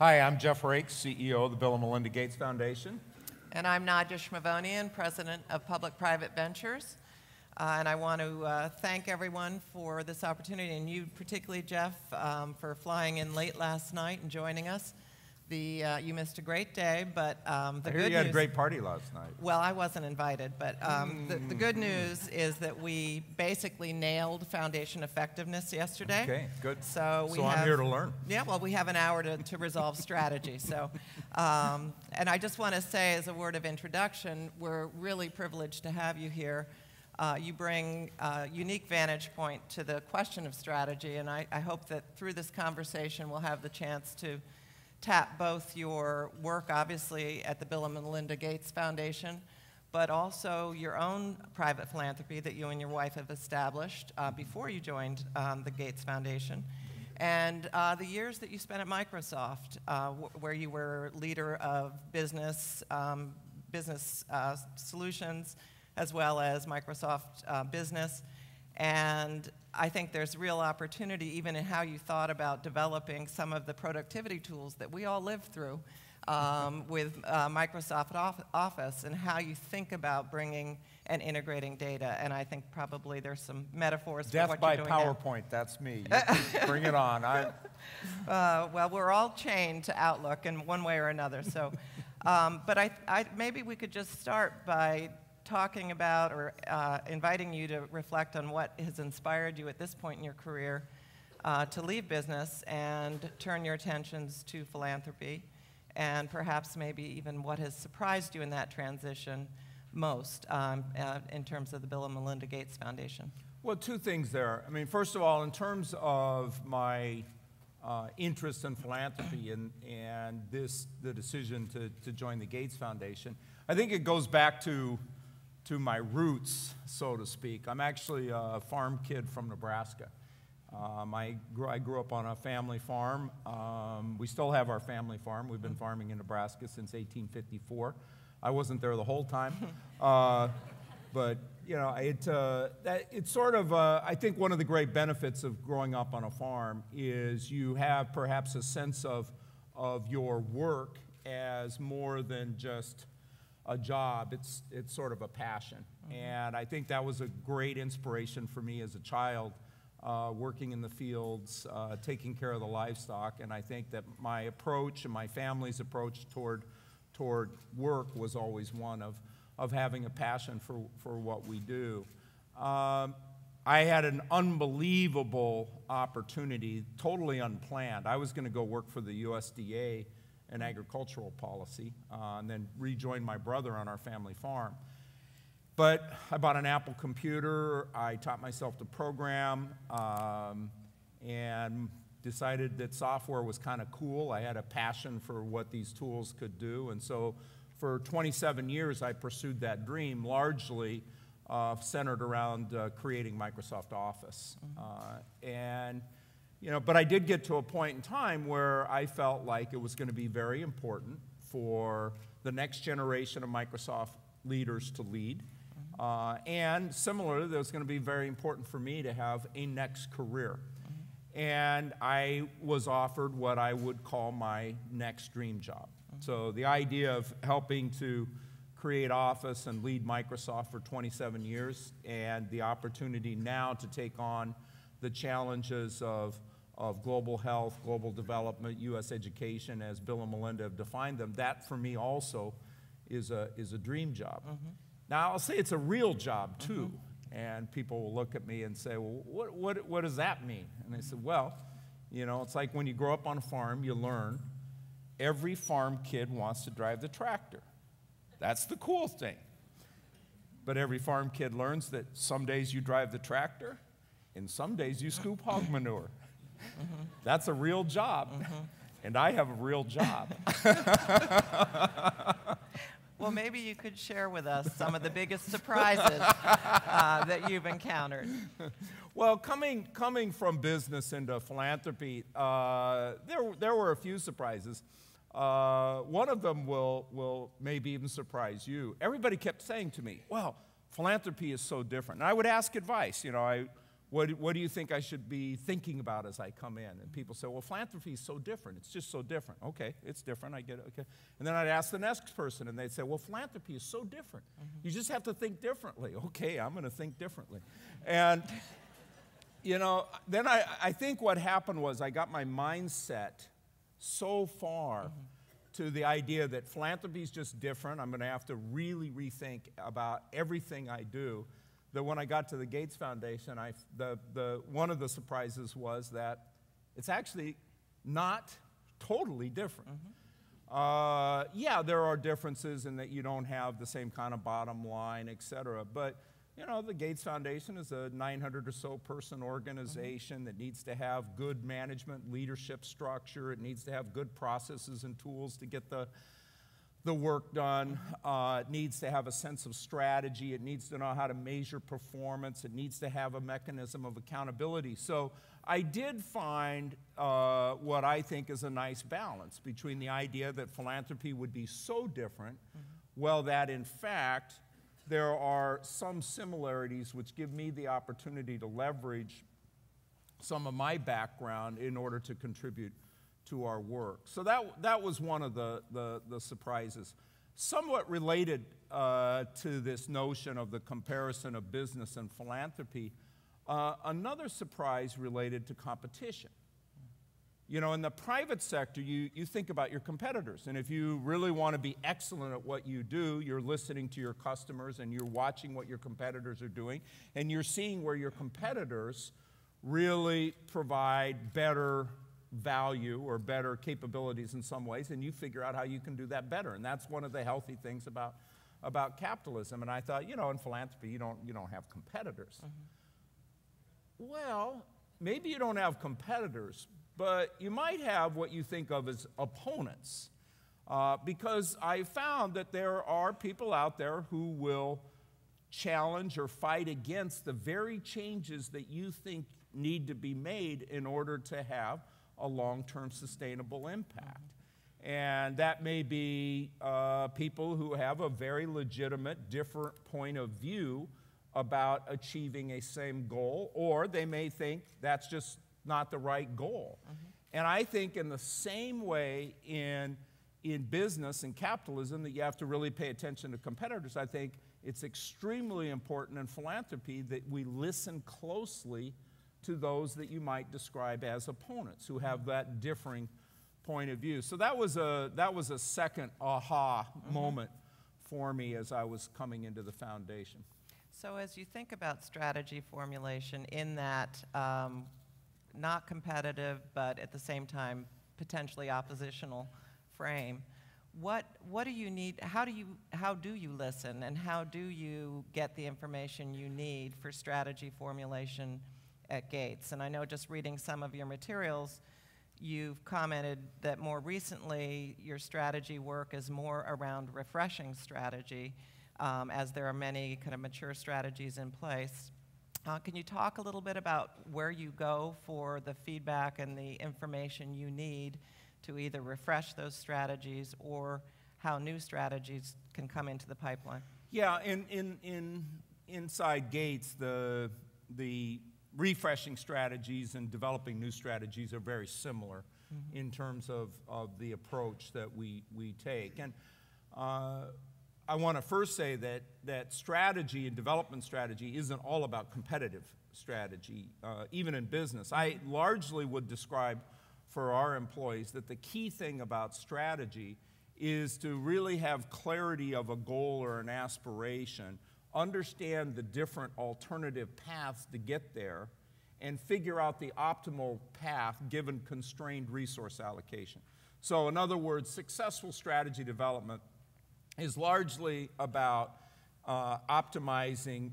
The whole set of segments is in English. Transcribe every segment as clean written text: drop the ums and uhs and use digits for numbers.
Hi, I'm Jeff Raikes, CEO of the Bill Melinda Gates Foundation. And I'm Nadya Shmavonian, President of Public-Private Ventures. And I want to thank everyone for this opportunity, and you particularly, Jeff, for flying in late last night and joining us. You missed a great day, but the good news... You had a great party last night. Well, I wasn't invited, but the good news is that we basically nailed foundation effectiveness yesterday. Okay, good. So I'm here to learn. Yeah, well, we have an hour to resolve strategy. So, and I just want to say, as a word of introduction, we're really privileged to have you here. You bring a unique vantage point to the question of strategy, and I hope that through this conversation we'll have the chance to tap both your work, obviously, at the Bill and Melinda Gates Foundation, but also your own private philanthropy that you and your wife have established before you joined the Gates Foundation, and the years that you spent at Microsoft, where you were leader of business solutions, as well as Microsoft Business. And I think there's real opportunity even in how you thought about developing some of the productivity tools that we all live through with Microsoft Office, and how you think about bringing and integrating data. And I think probably there's some metaphors for what you're doing Death by PowerPoint, now. That's me. Bring it on. Well, we're all chained to Outlook in one way or another. So, but maybe we could just start by talking about or inviting you to reflect on what has inspired you at this point in your career to leave business and turn your attentions to philanthropy, and perhaps maybe even what has surprised you in that transition most in terms of the Bill and Melinda Gates Foundation. Well, two things there. I mean, first of all, in terms of my interest in philanthropy and the decision to join the Gates Foundation, I think it goes back to my roots, so to speak. I'm actually a farm kid from Nebraska. I grew up on a family farm. We still have our family farm. We've been farming in Nebraska since 1854. I wasn't there the whole time. But, you know, it's sort of, I think one of the great benefits of growing up on a farm is you have perhaps a sense of your work as more than just a job. It's sort of a passion. And I think that was a great inspiration for me as a child, working in the fields, taking care of the livestock. And I think that my approach and my family's approach toward work was always one of having a passion for what we do. I had an unbelievable opportunity, totally unplanned. I was going to go work for the USDA and agricultural policy, and then rejoin my brother on our family farm. But I bought an Apple computer, I taught myself to program, and decided that software was kind of cool. I had a passion for what these tools could do, and so for 27 years I pursued that dream, largely centered around creating Microsoft Office. But I did get to a point in time where I felt like it was going to be very important for the next generation of Microsoft leaders to lead. And similarly, it was going to be very important for me to have a next career. And I was offered what I would call my next dream job. So the idea of helping to create Office and lead Microsoft for 27 years, and the opportunity now to take on the challenges of global health, global development, U.S. education, as Bill and Melinda have defined them, that for me also is a dream job. Now, I'll say it's a real job, too. And people will look at me and say, well, what does that mean? And I said, well, you know, it's like when you grow up on a farm, you learn every farm kid wants to drive the tractor. That's the cool thing. But every farm kid learns that some days you drive the tractor, and some days you scoop hog manure. That's a real job, and I have a real job. Well, maybe you could share with us some of the biggest surprises that you've encountered. Well, coming from business into philanthropy, there were a few surprises. One of them will maybe even surprise you. Everybody kept saying to me, well, philanthropy is so different. And I would ask advice. You know, I what do you think I should be thinking about as I come in? And people say, well, philanthropy is so different. It's just so different. Okay, it's different. I get it. Okay. And then I'd ask the next person, and they'd say, well, philanthropy is so different. You just have to think differently. Okay, I'm going to think differently. And, you know, then I think what happened was I got my mindset so far to the idea that philanthropy is just different. I'm going to have to really rethink about everything I do. That when I got to the Gates Foundation, one of the surprises was that it's actually not totally different. Yeah, there are differences in that you don't have the same kind of bottom line, et cetera. But, you know, the Gates Foundation is a 900 or so person organization that needs to have good management leadership structure. It needs to have good processes and tools to get the work done. It needs to have a sense of strategy. It needs to know how to measure performance. It needs to have a mechanism of accountability. So I did find what I think is a nice balance between the idea that philanthropy would be so different, well, that in fact there are some similarities which give me the opportunity to leverage some of my background in order to contribute to our work. So that was one of the surprises. Somewhat related to this notion of the comparison of business and philanthropy, another surprise related to competition. You know, in the private sector, you think about your competitors, and if you really want to be excellent at what you do, you're listening to your customers and you're watching what your competitors are doing, and you're seeing where your competitors really provide better value or better capabilities in some ways, and you figure out how you can do that better. And that's one of the healthy things about capitalism. And I thought, you know, in philanthropy, you don't have competitors. Well, maybe you don't have competitors, but you might have what you think of as opponents. Because I found that there are people out there who will challenge or fight against the very changes that you think need to be made in order to have a long-term sustainable impact. And that may be people who have a very legitimate, different point of view about achieving a same goal, or they may think that's just not the right goal. And I think in the same way in business and capitalism that you have to really pay attention to competitors, I think it's extremely important in philanthropy that we listen closely to those that you might describe as opponents who have that differing point of view. So that was a second aha moment for me as I was coming into the foundation. So as you think about strategy formulation in that not competitive but at the same time potentially oppositional frame, what do you need? How do you listen, and how do you get the information you need for strategy formulation at Gates? And I know just reading some of your materials, you've commented that more recently your strategy work is more around refreshing strategy, as there are many kind of mature strategies in place. Can you talk a little bit about where you go for the feedback and the information you need to either refresh those strategies or how new strategies can come into the pipeline? Yeah, inside Gates, the refreshing strategies and developing new strategies are very similar in terms of the approach that we take. And I want to first say that strategy and development strategy isn't all about competitive strategy, even in business. I largely would describe for our employees that the key thing about strategy is to really have clarity of a goal or an aspiration, understand the different alternative paths to get there, and figure out the optimal path given constrained resource allocation. So in other words, successful strategy development is largely about optimizing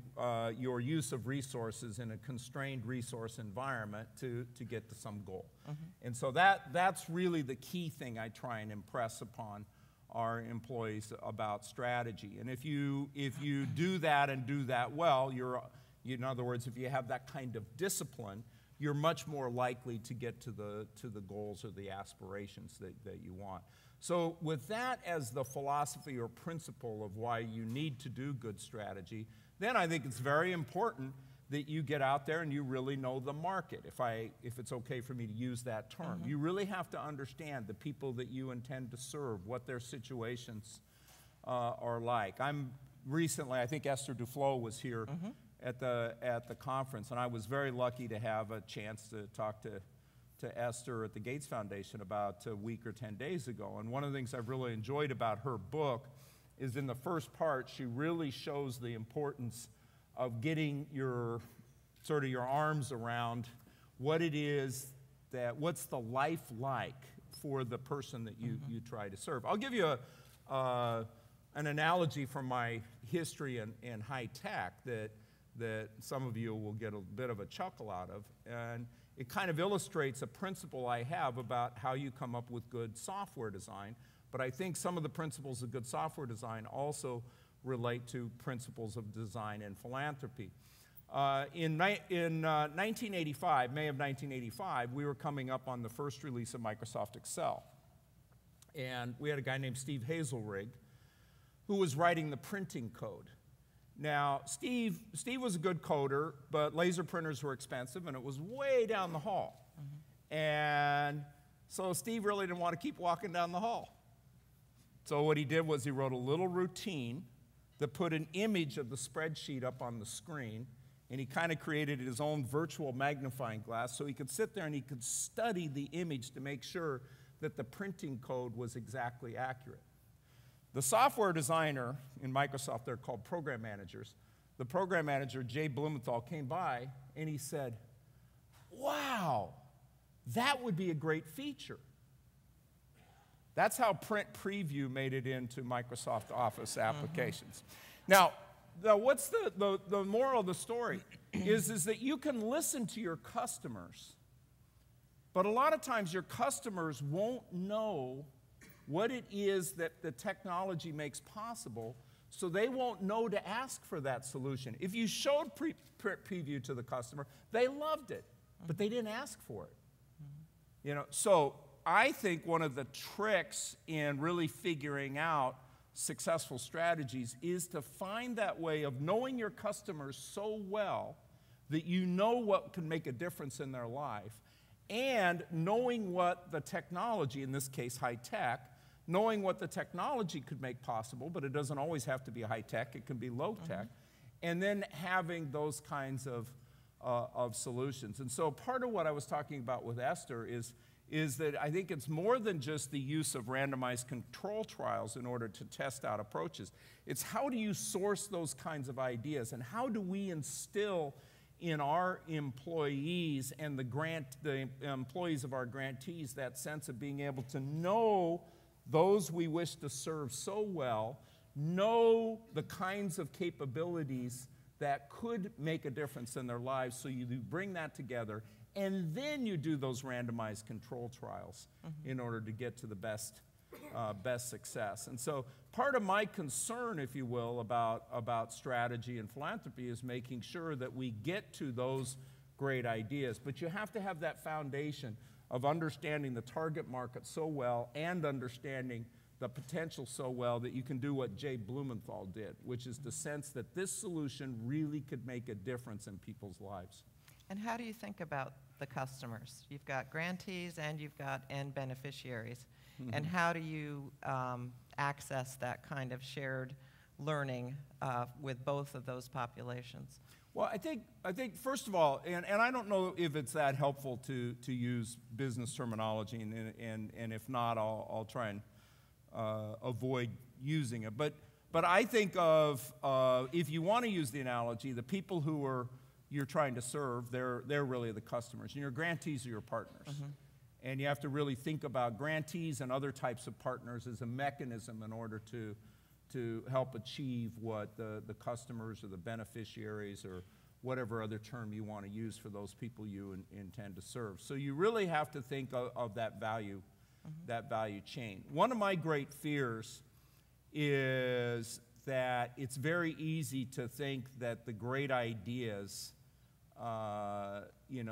your use of resources in a constrained resource environment to get to some goal. And so that's really the key thing I try and impress upon our employees about strategy. And if you do that and do that well, in other words, if you have that kind of discipline, you're much more likely to get to the goals or the aspirations that you want. So with that as the philosophy or principle of why you need to do good strategy, then I think it's very important that you get out there and you really know the market, if it's okay for me to use that term. You really have to understand the people that you intend to serve, what their situations are like. Recently, I think Esther Duflo was here at the conference, and I was very lucky to have a chance to talk to Esther at the Gates Foundation about a week or 10 days ago. And one of the things I've really enjoyed about her book is in the first part, she really shows the importance of getting your arms around what it is what's the life like for the person that you try to serve. I'll give you an analogy from my history in high tech that some of you will get a bit of a chuckle out of. And it kind of illustrates a principle I have about how you come up with good software design. But I think some of the principles of good software design also relate to principles of design and philanthropy. In 1985, May of 1985, we were coming up on the first release of Microsoft Excel. And we had a guy named Steve Hazelrig who was writing the printing code. Now, Steve was a good coder, but laser printers were expensive, and it was way down the hall. And so Steve really didn't want to keep walking down the hall. So what he did was he wrote a little routine that put an image of the spreadsheet up on the screen, and he kind of created his own virtual magnifying glass so he could sit there and he could study the image to make sure that the printing code was exactly accurate. The software designer in Microsoft, they're called program managers. The program manager, Jay Blumenthal, came by and he said, "Wow, that would be a great feature." That's how Print Preview made it into Microsoft Office applications. Now, what's the moral of the story is that you can listen to your customers, but a lot of times your customers won't know what it is that the technology makes possible, so they won't know to ask for that solution. If you showed Print Preview to the customer, they loved it, but they didn't ask for it. So I think one of the tricks in really figuring out successful strategies is to find that way of knowing your customers so well that you know what can make a difference in their life, and knowing what the technology, in this case high tech, knowing what the technology could make possible, but it doesn't always have to be high tech, it can be low tech, and then having those kinds of solutions. And so part of what I was talking about with Esther is that I think it's more than just the use of randomized control trials in order to test out approaches. It's how do you source those kinds of ideas, and how do we instill in our employees and the employees of our grantees that sense of being able to know those we wish to serve so well, know the kinds of capabilities that could make a difference in their lives, so you bring that together, and then you do those randomized control trials in order to get to the best success. And so part of my concern, if you will, about strategy and philanthropy is making sure that we get to those great ideas. But you have to have that foundation of understanding the target market so well and understanding the potential so well that you can do what Jay Blumenthal did, which is to sense that this solution really could make a difference in people's lives. And how do you think about the customers? You've got grantees and you've got end beneficiaries. And how do you access that kind of shared learning with both of those populations? Well, I think first of all, and I don't know if it's that helpful to use business terminology, and if not, I'll try and avoid using it. But I think of, if you want to use the analogy, the people who you're trying to serve, they're really the customers. And your grantees are your partners. And you have to really think about grantees and other types of partners as a mechanism in order to help achieve what the customers or the beneficiaries or whatever other term you want to use for those people you intend to serve. So you really have to think of that value, that value chain. One of my great fears is that it's very easy to think that the great ideas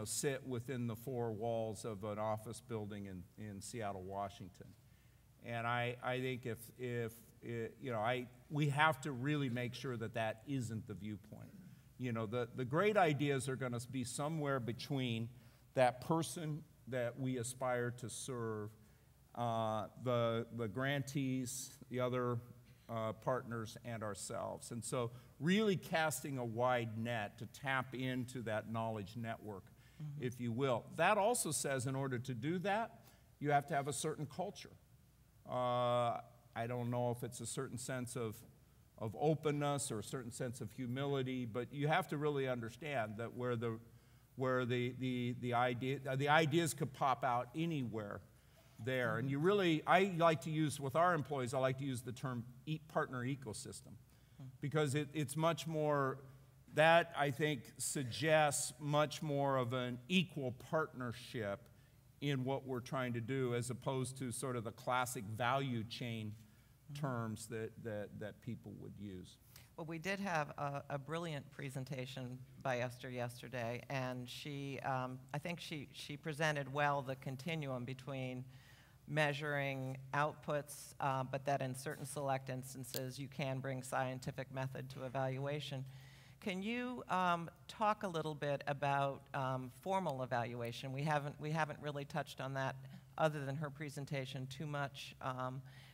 sit within the four walls of an office building in Seattle, Washington. And I think we have to really make sure that isn't the viewpoint. You know, the great ideas are going to be somewhere between that person that we aspire to serve, the grantees, the other partners, and ourselves. And so really casting a wide net to tap into that knowledge network, if you will. That also says in order to do that, you have to have a certain culture. I don't know if it's a certain sense of openness or a certain sense of humility, but you have to really understand that where the ideas could pop out anywhere there. And you really, I like to use, with our employees, I like to use the term partner ecosystem, because it's much more, that I think suggests much more of an equal partnership in what we're trying to do, as opposed to sort of the classic value chain terms that people would use. Well, we did have a brilliant presentation by Esther yesterday, and she, I think she presented well the continuum between measuring outputs, but that in certain select instances you can bring scientific method to evaluation. Can you talk a little bit about formal evaluation? We haven't really touched on that other than her presentation too much.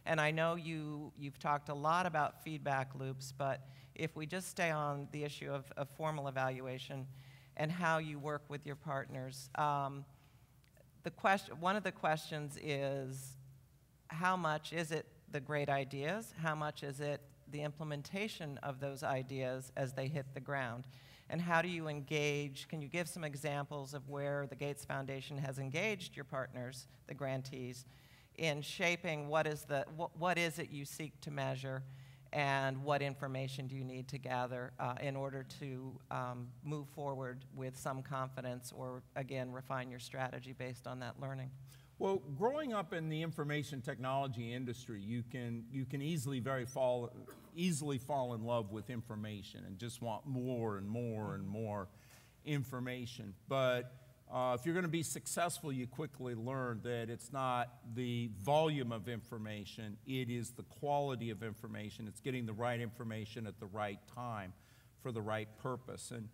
And I know you've talked a lot about feedback loops, but if we just stay on the issue of formal evaluation and how you work with your partners, one of the questions is, how much is it the great ideas? How much is it the implementation of those ideas as they hit the ground? And how do you engage? Can you give some examples of where the Gates Foundation has engaged your partners, the grantees, in shaping what is it you seek to measure, and what information do you need to gather in order to move forward with some confidence, or again, refine your strategy based on that learning? Well, growing up in the information technology industry, you can easily fall in love with information and just want more and more and more information. But if you're going to be successful, you quickly learn that it's not the volume of information, it is the quality of information. It's getting the right information at the right time for the right purpose. And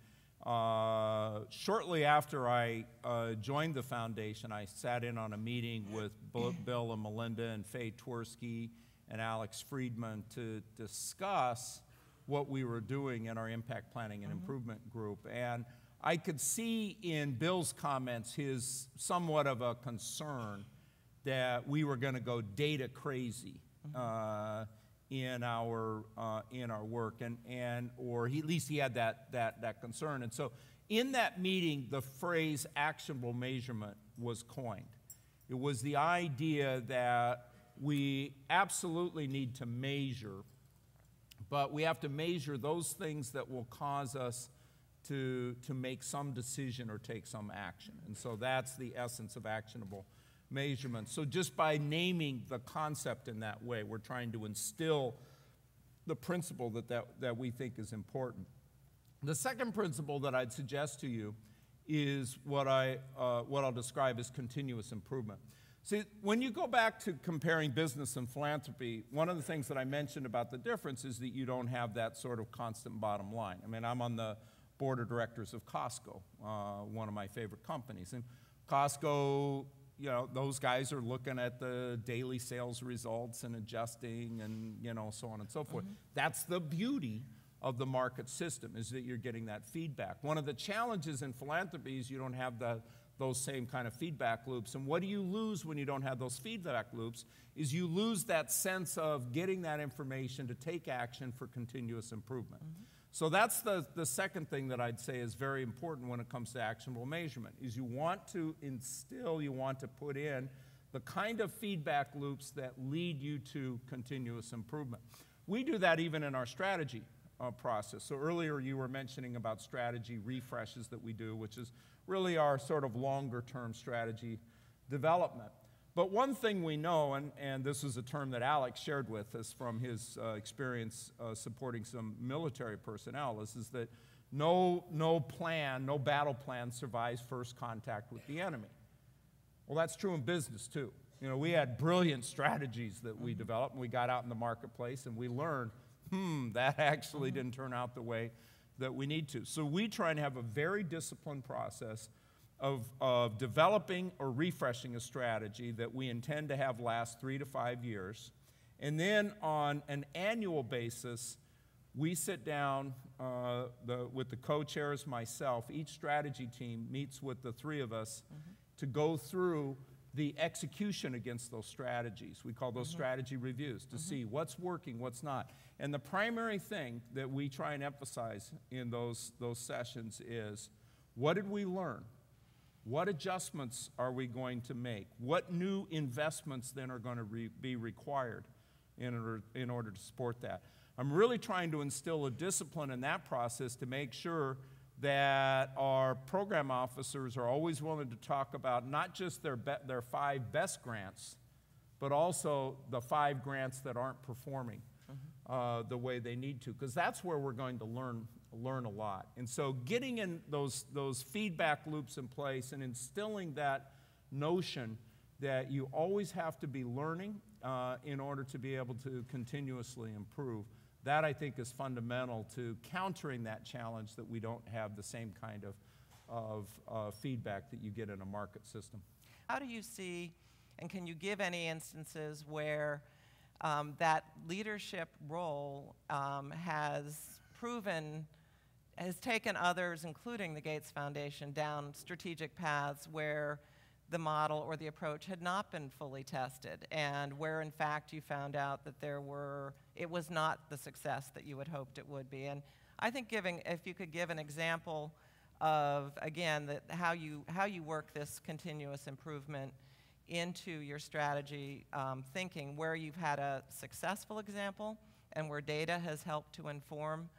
shortly after I joined the foundation, I sat in on a meeting with Bill and Melinda and Faye Twersky and Alex Friedman to discuss what we were doing in our impact planning and improvement group. And I could see in Bill's comments his somewhat of a concern that we were going to go data crazy in our work, or at least he had that concern. And so in that meeting, the phrase actionable measurement was coined. It was the idea that we absolutely need to measure, but we have to measure those things that will cause us to make some decision or take some action. And so that's the essence of actionable measurement. So just by naming the concept in that way, we're trying to instill the principle that we think is important. The second principle that I'd suggest to you is what I'll describe as continuous improvement. See, when you go back to comparing business and philanthropy, one of the things that I mentioned about the difference is that you don't have that sort of constant bottom line. I mean, I'm on the board of directors of Costco, one of my favorite companies. And Costco, you know, those guys are looking at the daily sales results and adjusting and, you know, so on and so forth. That's the beauty of the market system, is that you're getting that feedback. One of the challenges in philanthropy is you don't have those same kind of feedback loops. And what do you lose when you don't have those feedback loops is you lose that sense of getting that information to take action for continuous improvement. So that's the second thing that I'd say is very important when it comes to actionable measurement, is you want to instill, you want to put in the kind of feedback loops that lead you to continuous improvement. We do that even in our strategy process. So earlier you were mentioning about strategy refreshes that we do, which is really our sort of longer term strategy development. But one thing we know, and this is a term that Alex shared with us from his experience supporting some military personnel, is that no battle plan survives first contact with the enemy. Well, that's true in business too. You know, we had brilliant strategies that we developed, and we got out in the marketplace, and we learned, that actually didn't turn out the way that we need to. So we try and have a very disciplined process of developing or refreshing a strategy that we intend to have last 3 to 5 years. And then on an annual basis, we sit down with the co-chairs, myself, each strategy team meets with the 3 of us to go through the execution against those strategies. We call those strategy reviews to see what's working, what's not. And the primary thing that we try and emphasize in those sessions is, what did we learn? What adjustments are we going to make? What new investments then are going to be required in order to support that? I'm really trying to instill a discipline in that process to make sure that our program officers are always willing to talk about not just their 5 best grants, but also the 5 grants that aren't performing the way they need to, because that's where we're going to learn a lot. And so getting in those feedback loops in place and instilling that notion that you always have to be learning in order to be able to continuously improve, that I think is fundamental to countering that challenge that we don't have the same kind of feedback that you get in a market system. How do you see, and can you give any instances where that leadership role has taken others, including the Gates Foundation, down strategic paths where the model or the approach had not been fully tested, and where in fact you found out that it was not the success that you had hoped it would be? And I think if you could give an example of, again, how you work this continuous improvement into your strategy thinking, where you've had a successful example and where data has helped to inform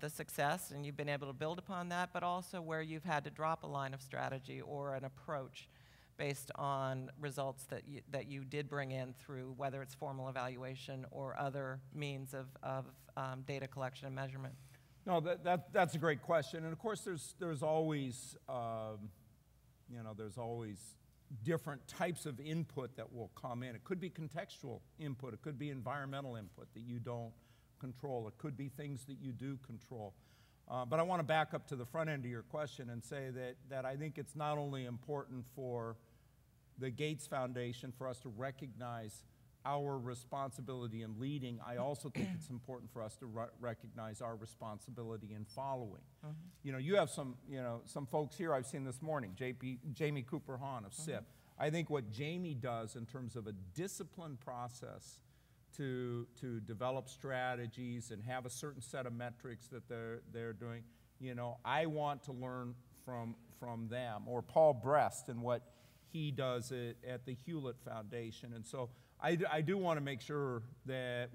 the success and you've been able to build upon that, but also where you've had to drop a line of strategy or an approach based on results that you did bring in through, whether it's formal evaluation or other means of data collection and measurement. No, that's a great question. And of course, there's always, there's always different types of input that will come in. It could be contextual input. It could be environmental input that you don't control. It could be things that you do control. But I want to back up to the front end of your question and say that I think it's not only important for the Gates Foundation for us to recognize our responsibility in leading, I also think it's important for us to recognize our responsibility in following. You have some folks here I've seen this morning, Jamie Cooper-Hahn of CEP. I think what Jamie does in terms of a disciplined process to develop strategies and have a certain set of metrics that they're doing, I want to learn from them. Or Paul Brest and what he does at the Hewlett Foundation. And so I do want to make sure that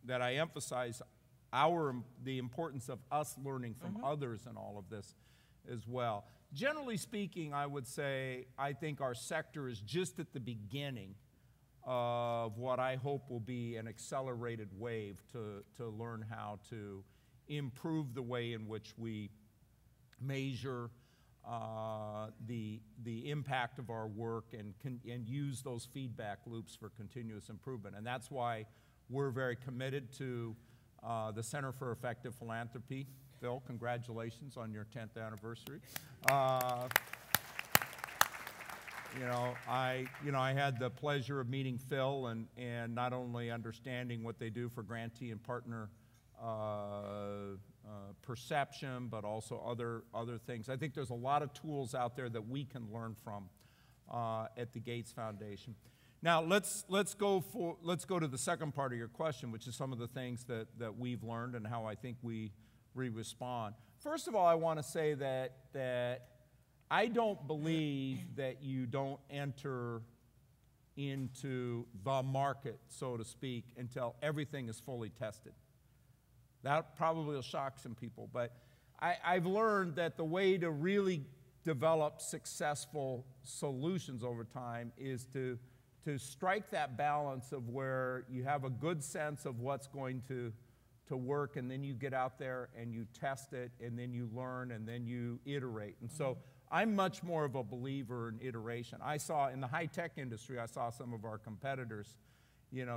that I emphasize the importance of us learning from others in all of this as well. Generally speaking, I would say I think our sector is just at the beginning of what I hope will be an accelerated wave to learn how to improve the way in which we measure the impact of our work and use those feedback loops for continuous improvement. And that's why we're very committed to the Center for Effective Philanthropy. Phil, congratulations on your 10th anniversary. I had the pleasure of meeting Phil and not only understanding what they do for grantee and partner perception, but also other things. I think there's a lot of tools out there that we can learn from at the Gates Foundation. Now let's go to the second part of your question, which is some of the things that we've learned and how I think we respond. First of all, I want to say that I don't believe that you don't enter into the market, so to speak, until everything is fully tested. That probably will shock some people, but I've learned that the way to really develop successful solutions over time is to strike that balance of where you have a good sense of what's going to work, and then you get out there and you test it, and then you learn, and then you iterate. And so I'm much more of a believer in iteration. I saw in the high-tech industry, I saw some of our competitors,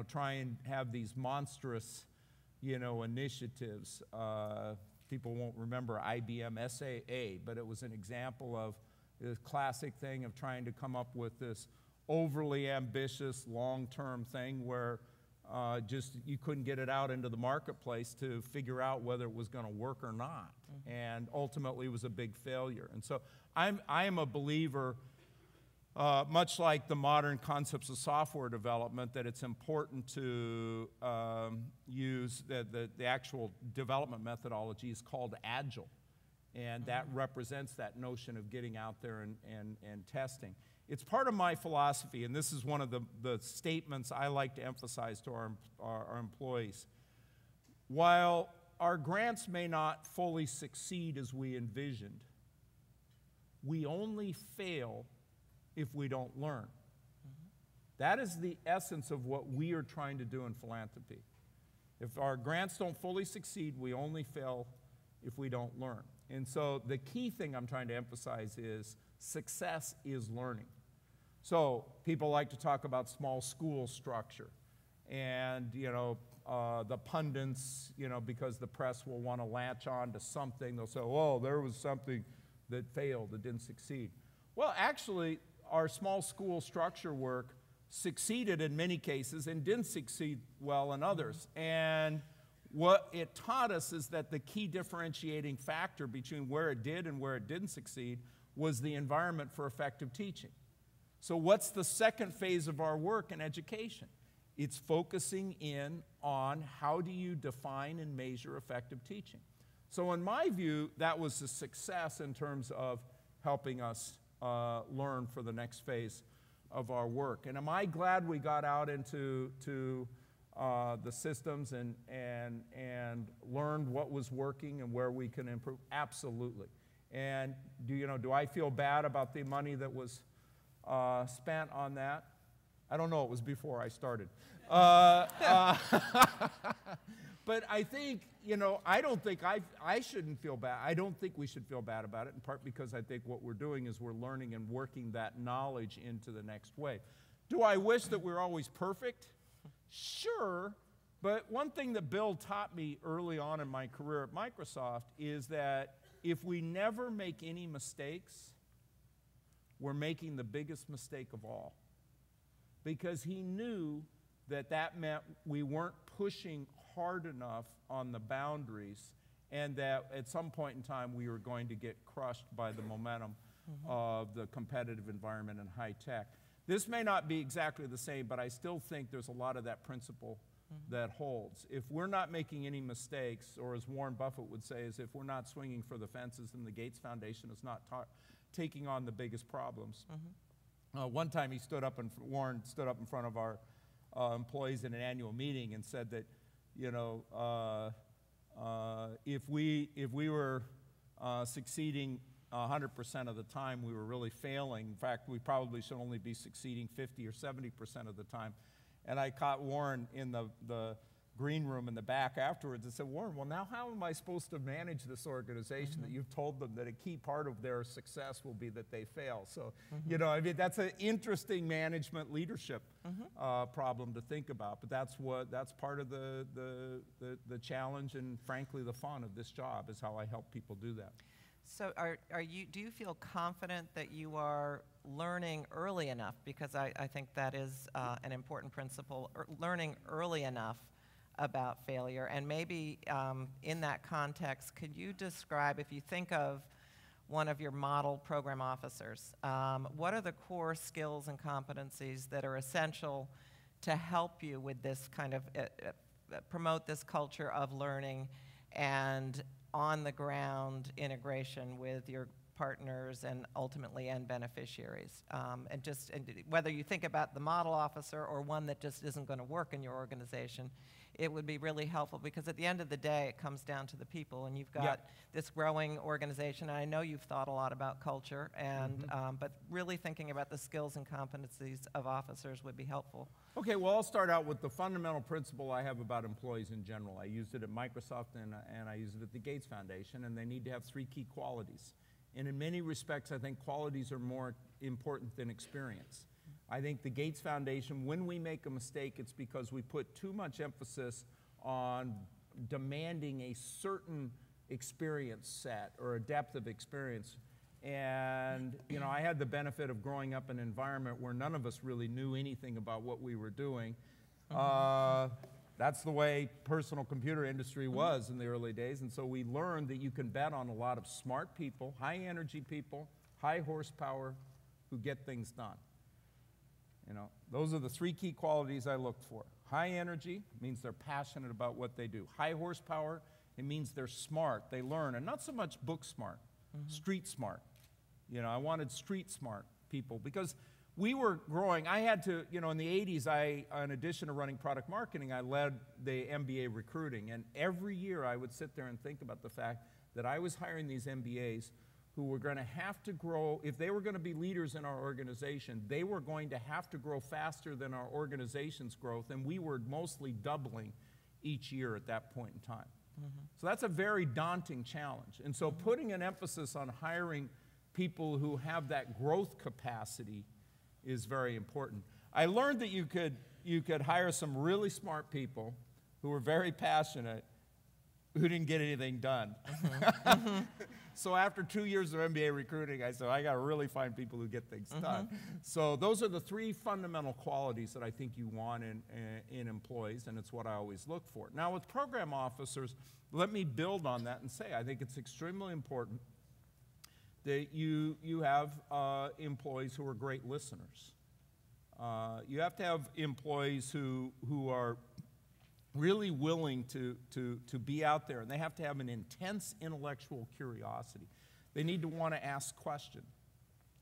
try and have these monstrous, initiatives. People won't remember IBM SAA, but it was an example of this classic thing of trying to come up with this overly ambitious long-term thing where just you couldn't get it out into the marketplace to figure out whether it was going to work or not. And ultimately it was a big failure. And so I am a believer, much like the modern concepts of software development, that it's important to use the actual development methodology is called Agile. And that represents that notion of getting out there and testing. It's part of my philosophy, and this is one of the statements I like to emphasize to our employees. While our grants may not fully succeed as we envisioned, we only fail if we don't learn. That is the essence of what we are trying to do in philanthropy. If our grants don't fully succeed, we only fail if we don't learn. And so the key thing I'm trying to emphasize is success is learning. So people like to talk about small school structure and, the pundits, because the press will want to latch on to something. They'll say, oh, there was something that failed, that didn't succeed. Well, actually, our small school structure work succeeded in many cases and didn't succeed well in others. And what it taught us is that the key differentiating factor between where it did and where it didn't succeed was the environment for effective teaching. So what's the second phase of our work in education? It's focusing in on how do you define and measure effective teaching. So in my view, that was a success in terms of helping us learn for the next phase of our work. And am I glad we got out into the systems and learned what was working and where we can improve? Absolutely. And do I feel bad about the money that was spent on that? I don't know. It was before I started. But I think, I don't think I shouldn't feel bad. I don't think we should feel bad about it, in part because I think what we're doing is we're learning and working that knowledge into the next wave. Do I wish that we're always perfect? Sure. But one thing that Bill taught me early on in my career at Microsoft is that if we never make any mistakes, we're making the biggest mistake of all. Because he knew that meant we weren't pushing hard enough on the boundaries, and that at some point in time we were going to get crushed by the momentum of the competitive environment in high tech. This may not be exactly the same, but I still think there's a lot of that principle that holds. If we're not making any mistakes, or as Warren Buffett would say, is if we're not swinging for the fences, then the Gates Foundation is not taking on the biggest problems. One time Warren stood up in front of our employees in an annual meeting and said that, if we were succeeding 100% of the time, we were really failing. In fact, we probably should only be succeeding 50 or 70% of the time. And I caught Warren in the green room in the back afterwards and said, Warren, well, now how am I supposed to manage this organization that you've told them that a key part of their success will be that they fail? So, that's an interesting management leadership problem to think about. But that's part of the challenge and, frankly, the fun of this job is how I help people do that. So do you feel confident that you are learning early enough? Because I think that is an important principle, learning early enough about failure. And maybe in that context, could you describe, if you think of one of your model program officers, what are the core skills and competencies that are essential to help you with this kind of, promote this culture of learning and on-the-ground integration with your partners and ultimately end beneficiaries? And whether you think about the model officer or one that just isn't going to work in your organization, it would be really helpful, because at the end of the day, it comes down to the people, and you've got this growing organization, and I know you've thought a lot about culture, and but really thinking about the skills and competencies of officers would be helpful. Okay, well, I'll start out with the fundamental principle I have about employees in general. I used it at Microsoft and I use it at the Gates Foundation, and they need to have 3 key qualities. And in many respects, I think qualities are more important than experience. I think the Gates Foundation, when we make a mistake, it's because we put too much emphasis on demanding a certain experience set or a depth of experience. And, you know, I had the benefit of growing up in an environment where none of us really knew anything about what we were doing. That's the way personal computer industry was in the early days. And so we learned that you can bet on a lot of smart people, high energy people, high horsepower, who get things done. You know, those are the three key qualities I look for. High energy means they're passionate about what they do. High horsepower, it means they're smart, they learn, and not so much book smart, street smart. You know, I wanted street smart people because we were growing. I had to, you know, in the 80s, in addition to running product marketing, I led the MBA recruiting. And every year I would sit there and think about the fact that I was hiring these MBAs who were going to have to grow. If they were going to be leaders in our organization, they were going to have to grow faster than our organization's growth, and we were mostly doubling each year at that point in time. So that's a very daunting challenge. And so putting an emphasis on hiring people who have that growth capacity is very important. I learned that you could hire some really smart people who were very passionate who didn't get anything done. So after 2 years of MBA recruiting, I said, I got to really find people who get things done. So those are the three fundamental qualities that I think you want in employees, and it's what I always look for. Now with program officers, let me build on that and say I think it's extremely important that you have employees who are great listeners. You have to have employees who are really willing to be out there, and they have to have an intense intellectual curiosity. They need to want to ask questions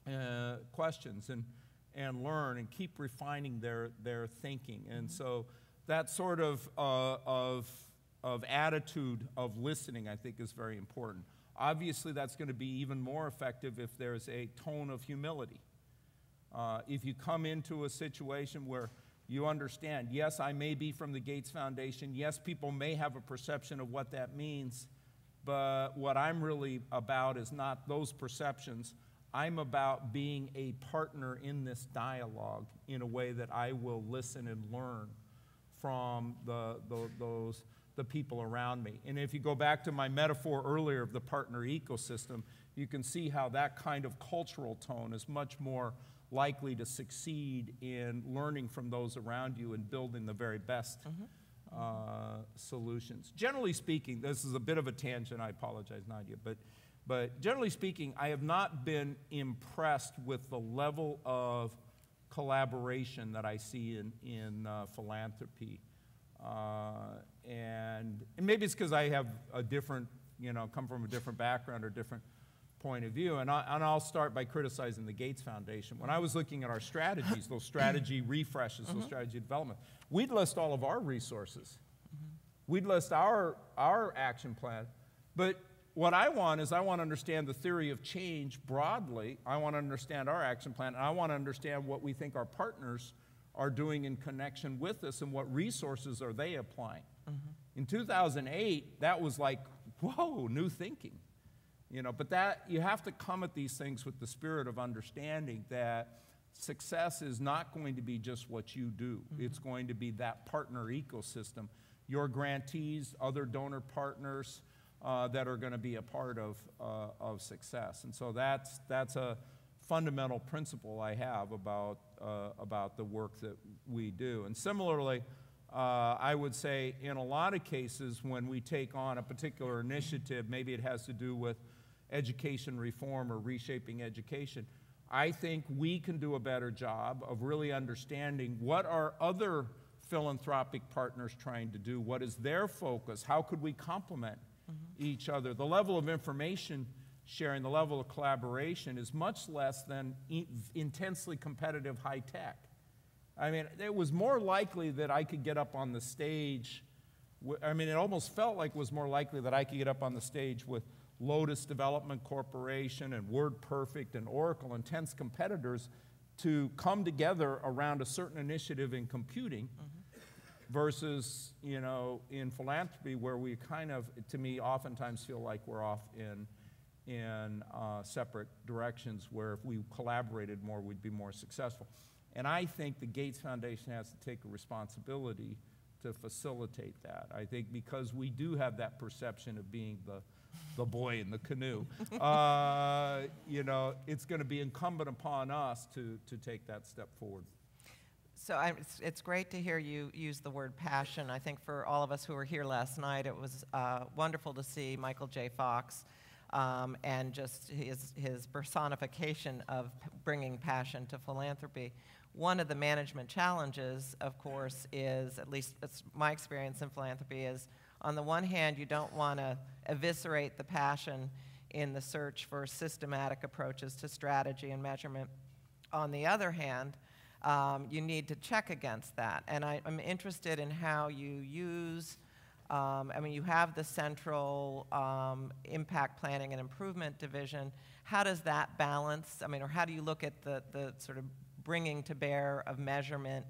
and learn and keep refining their thinking. And so that sort of attitude of listening, I think, is very important. Obviously, that's going to be even more effective if there's a tone of humility. If you come into a situation where you understand, yes, I may be from the Gates Foundation, yes, people may have a perception of what that means, but what I'm really about is not those perceptions. I'm about being a partner in this dialogue in a way that I will listen and learn from the people around me. And if you go back to my metaphor earlier of the partner ecosystem, you can see how that kind of cultural tone is much more likely to succeed in learning from those around you and building the very best solutions. Generally speaking, this is a bit of a tangent, I apologize, Nadya, but generally speaking, I have not been impressed with the level of collaboration that I see in philanthropy. And maybe it's because I have a different, you know, come from a different background or different point of view. And I'll start by criticizing the Gates Foundation. When I was looking at our strategies, those strategy refreshes, those strategy development, we'd list all of our resources. We'd list our action plan. But what I want is I want to understand the theory of change broadly. I want to understand our action plan, and I want to understand what we think our partners are doing in connection with us and what resources are they applying. In 2008, that was like, whoa, new thinking. You know, but that you have to come at these things with the spirit of understanding that success is not going to be just what you do. It's going to be that partner ecosystem, your grantees, other donor partners that are going to be a part of success. And so that's a fundamental principle I have about the work that we do. And similarly, I would say in a lot of cases when we take on a particular initiative, maybe it has to do with education reform or reshaping education, I think we can do a better job of really understanding what are other philanthropic partners trying to do, what is their focus, how could we complement each other. The level of information sharing, the level of collaboration is much less than intensely competitive high tech. I mean, it was more likely that I could get up on the stage, I mean, it almost felt like it was more likely that I could get up on the stage with Lotus Development Corporation and WordPerfect and Oracle, intense competitors, to come together around a certain initiative in computing versus, you know, in philanthropy where we kind of, to me, oftentimes feel like we're off in separate directions where if we collaborated more, we'd be more successful. And I think the Gates Foundation has to take a responsibility to facilitate that. I think because we do have that perception of being the boy in the canoe, you know, it's going to be incumbent upon us to take that step forward. So it's great to hear you use the word passion. I think for all of us who were here last night, it was wonderful to see Michael J. Fox and just his personification of bringing passion to philanthropy. One of the management challenges, of course, is, at least it's my experience in philanthropy, is on the one hand, you don't want to eviscerate the passion in the search for systematic approaches to strategy and measurement. On the other hand, you need to check against that. And I'm interested in how you use, I mean, you have the central impact planning and improvement division. How does that balance, I mean, or how do you look at the sort of bringing to bear of measurement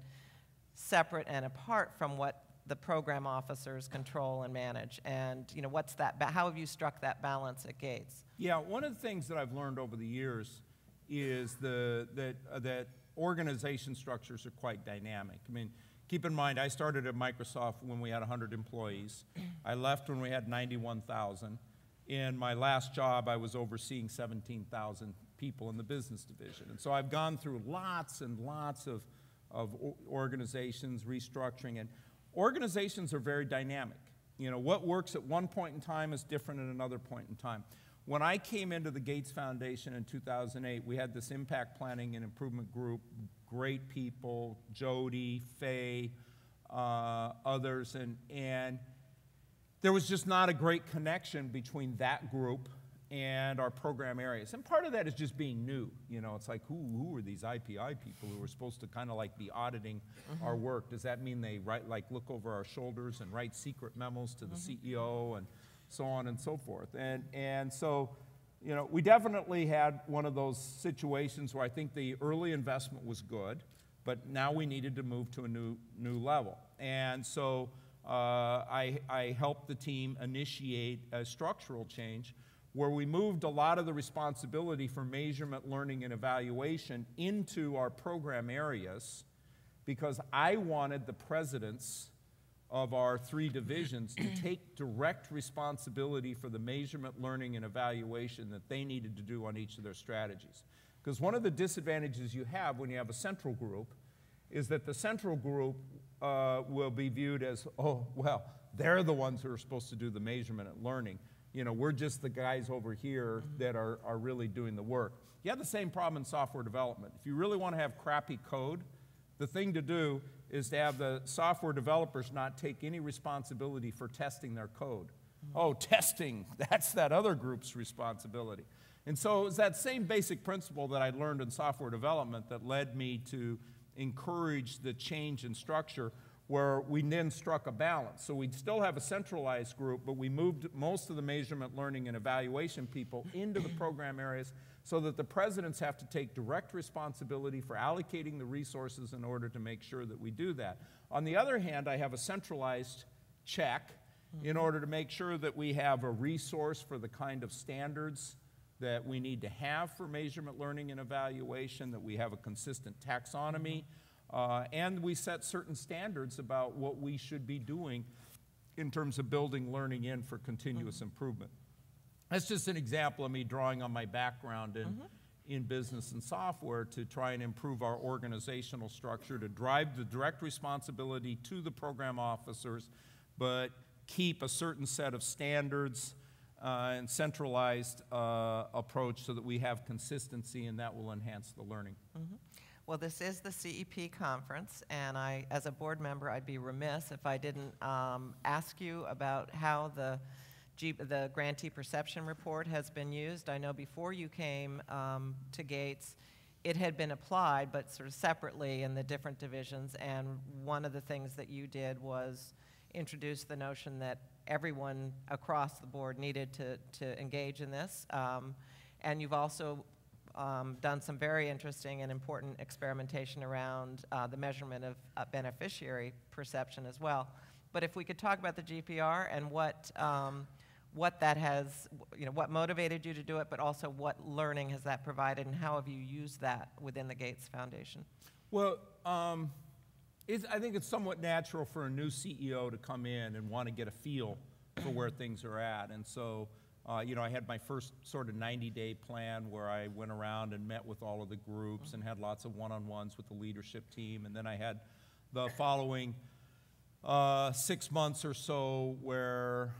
separate and apart from what the program officers control and manage? And, you know, what's that, how have you struck that balance at Gates? Yeah, one of the things that I've learned over the years is that organization structures are quite dynamic. I mean, keep in mind, I started at Microsoft when we had 100 employees. I left when we had 91,000. In my last job, I was overseeing 17,000 people in the business division. And so I've gone through lots and lots of organizations, restructuring, and organizations are very dynamic. You know, what works at one point in time is different at another point in time. When I came into the Gates Foundation in 2008, we had this impact planning and improvement group, great people, Jody, Faye, others, and there was just not a great connection between that group and our program areas. And part of that is just being new. You know, it's like, who are these IPI people who are supposed to kind of like be auditing our work? Does that mean they look over our shoulders and write secret memos to the CEO and so on and so forth? And so, you know, we definitely had one of those situations where I think the early investment was good, but now we needed to move to a new level. And so I helped the team initiate a structural change where we moved a lot of the responsibility for measurement, learning, and evaluation into our program areas, because I wanted the presidents of our 3 divisions to take direct responsibility for the measurement, learning, and evaluation that they needed to do on each of their strategies. Because one of the disadvantages you have when you have a central group is that the central group will be viewed as, oh, well, they're the ones who are supposed to do the measurement and learning. You know, we're just the guys over here that are really doing the work. You have the same problem in software development. If you really want to have crappy code, the thing to do is to have the software developers not take any responsibility for testing their code. Oh, testing, that's that other group's responsibility. And so it was that same basic principle that I learned in software development that led me to encourage the change in structure, where we then struck a balance. So we'd still have a centralized group, but we moved most of the measurement, learning, and evaluation people into the program areas so that the presidents have to take direct responsibility for allocating the resources in order to make sure that we do that. On the other hand, I have a centralized check in order to make sure that we have a resource for the kind of standards that we need to have for measurement, learning, and evaluation, that we have a consistent taxonomy, and we set certain standards about what we should be doing in terms of building learning in for continuous improvement. That's just an example of me drawing on my background in business and software to try and improve our organizational structure, to drive the direct responsibility to the program officers, but keep a certain set of standards and centralized approach so that we have consistency, and that will enhance the learning. Well, this is the CEP conference, and I, as a board member, I'd be remiss if I didn't ask you about how the grantee perception report has been used. I know before you came to Gates, it had been applied, but sort of separately in the different divisions, and one of the things that you did was introduce the notion that everyone across the board needed to engage in this, and you've also done some very interesting and important experimentation around the measurement of beneficiary perception as well. But if we could talk about the GPR and what that has, you know, what motivated you to do it, but also what learning has that provided, and how have you used that within the Gates Foundation? Well, I think it's somewhat natural for a new CEO to come in and want to get a feel for where things are at. And so, you know, I had my first sort of 90-day plan where I went around and met with all of the groups and had lots of one-on-ones with the leadership team. And then I had the following 6 months or so where,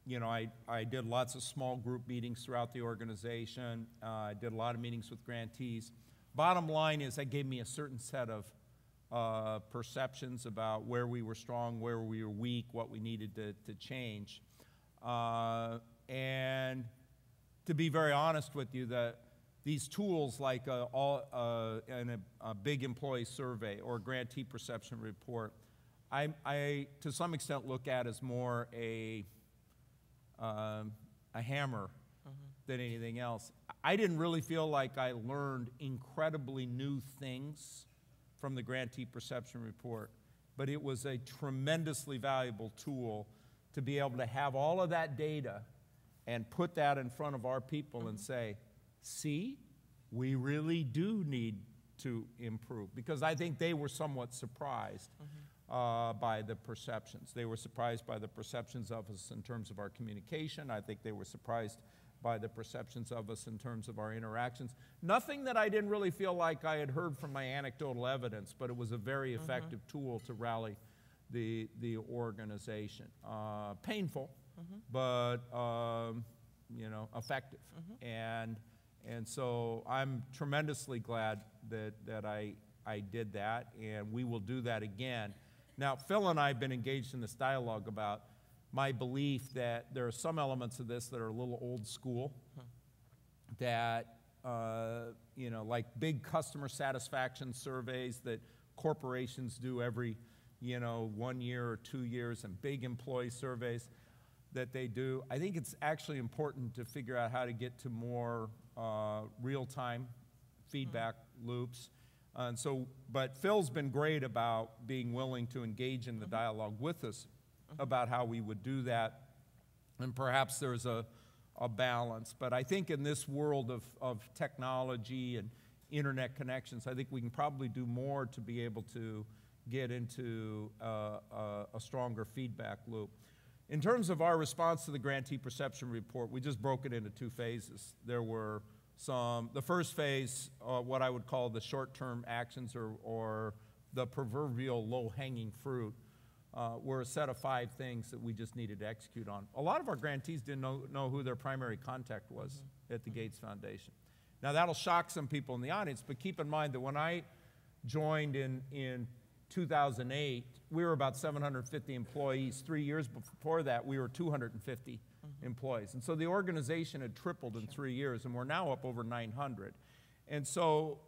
you know, I did lots of small group meetings throughout the organization. I did a lot of meetings with grantees. Bottom line is that gave me a certain set of perceptions about where we were strong, where we were weak, what we needed to change. And to be very honest with you, these tools like a big employee survey or grantee perception report, I to some extent look at as more a hammer than anything else. I didn't really feel like I learned incredibly new things from the grantee perception report, but it was a tremendously valuable tool to be able to have all of that data and put that in front of our people and say, see, we really do need to improve. Because I think they were somewhat surprised by the perceptions. They were surprised by the perceptions of us in terms of our communication. I think they were surprised by the perceptions of us in terms of our interactions. Nothing that I didn't really feel like I had heard from my anecdotal evidence, but it was a very effective tool to rally the organization. Painful, but you know, effective. And so I'm tremendously glad that I did that, and we will do that again. Now, Phil and I have been engaged in this dialogue about my belief that there are some elements of this that are a little old school, that, you know, like big customer satisfaction surveys that corporations do every, you know, 1 year or 2 years, and big employee surveys that they do. I think it's actually important to figure out how to get to more real-time feedback loops. And so, but Phil's been great about being willing to engage in the dialogue with us about how we would do that, and perhaps there's a balance. But I think in this world of technology and internet connections, I think we can probably do more to be able to get into a stronger feedback loop. In terms of our response to the grantee perception report, we just broke it into 2 phases. There were the first phase, what I would call the short-term actions or the proverbial low-hanging fruit, were a set of 5 things that we just needed to execute on. A lot of our grantees didn't know who their primary contact was at the Gates Foundation. Now, that'll shock some people in the audience, but keep in mind that when I joined in 2008, we were about 750 employees. 3 years before that, we were 250 employees. And so the organization had tripled in 3 years, and we're now up over 900. And so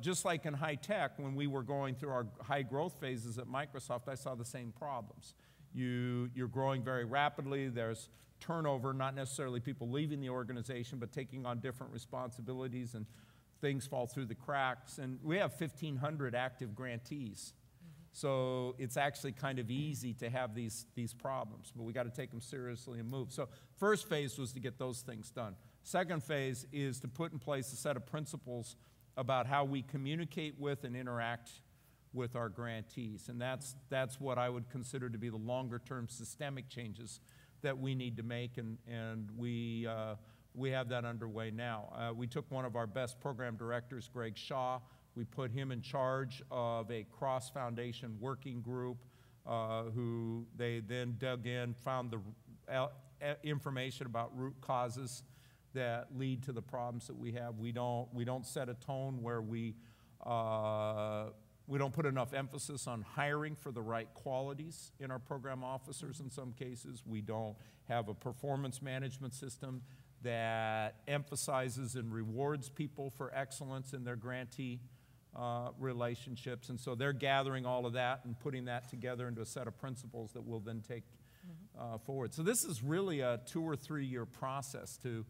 just like in high tech, when we were going through our high growth phases at Microsoft, I saw the same problems. You're growing very rapidly. There's turnover, not necessarily people leaving the organization, but taking on different responsibilities, and things fall through the cracks. And we have 1,500 active grantees. So it's actually kind of easy to have these problems, but we got to take them seriously and move. So first phase was to get those things done. Second phase is to put in place a set of principles about how we communicate with and interact with our grantees. And that's what I would consider to be the longer-term systemic changes that we need to make, and we have that underway now. We took one of our best program directors, Greg Shaw. We put him in charge of a cross-foundation working group who they then dug in, found the information about root causes that lead to the problems that we have. We don't set a tone where we don't put enough emphasis on hiring for the right qualities in our program officers in some cases. We don't have a performance management system that emphasizes and rewards people for excellence in their grantee relationships. And so they're gathering all of that and putting that together into a set of principles that we'll then take forward. So this is really a 2 or 3 year process to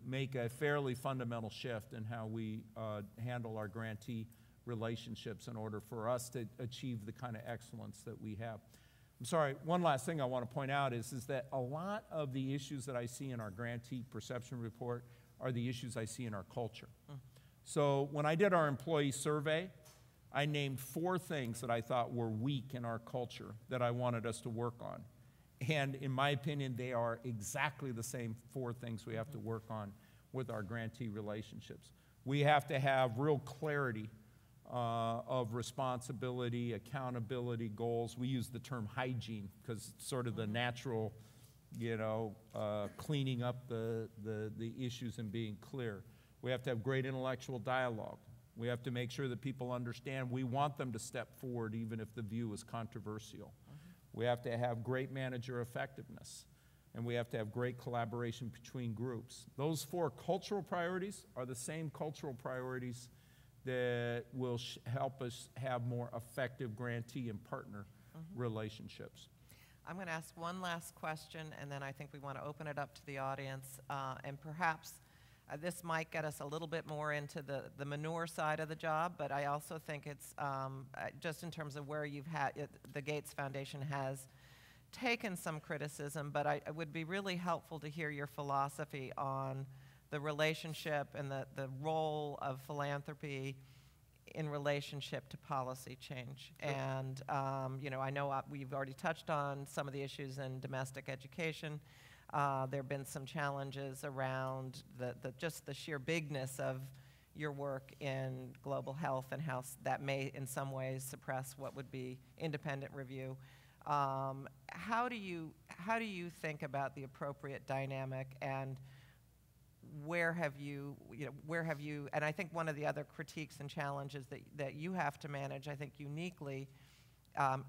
make a fairly fundamental shift in how we handle our grantee relationships in order for us to achieve the kind of excellence that we have. I'm sorry, one last thing I want to point out is that a lot of the issues that I see in our grantee perception report are the issues I see in our culture. So when I did our employee survey, I named 4 things that I thought were weak in our culture that I wanted us to work on. And in my opinion, they are exactly the same 4 things we have to work on with our grantee relationships. We have to have real clarity of responsibility, accountability, goals. We use the term hygiene because it's sort of the natural, cleaning up the issues and being clear. We have to have great intellectual dialogue. We have to make sure that people understand we want them to step forward even if the view is controversial. We have to have great manager effectiveness, and we have to have great collaboration between groups. Those 4 cultural priorities are the same cultural priorities that will help us have more effective grantee and partner relationships. I'm going to ask one last question, and then I think we want to open it up to the audience, and perhaps this might get us a little bit more into the manure side of the job, but I also think it's just in terms of where you've had the Gates Foundation has taken some criticism, but it would be really helpful to hear your philosophy on the relationship and the role of philanthropy in relationship to policy change. Sure. And I know we've already touched on some of the issues in domestic education. There have been some challenges around just the sheer bigness of your work in global health and how that may in some ways suppress what would be independent review. How do you think about the appropriate dynamic, and where have you, and I think one of the other critiques and challenges that you have to manage, I think uniquely,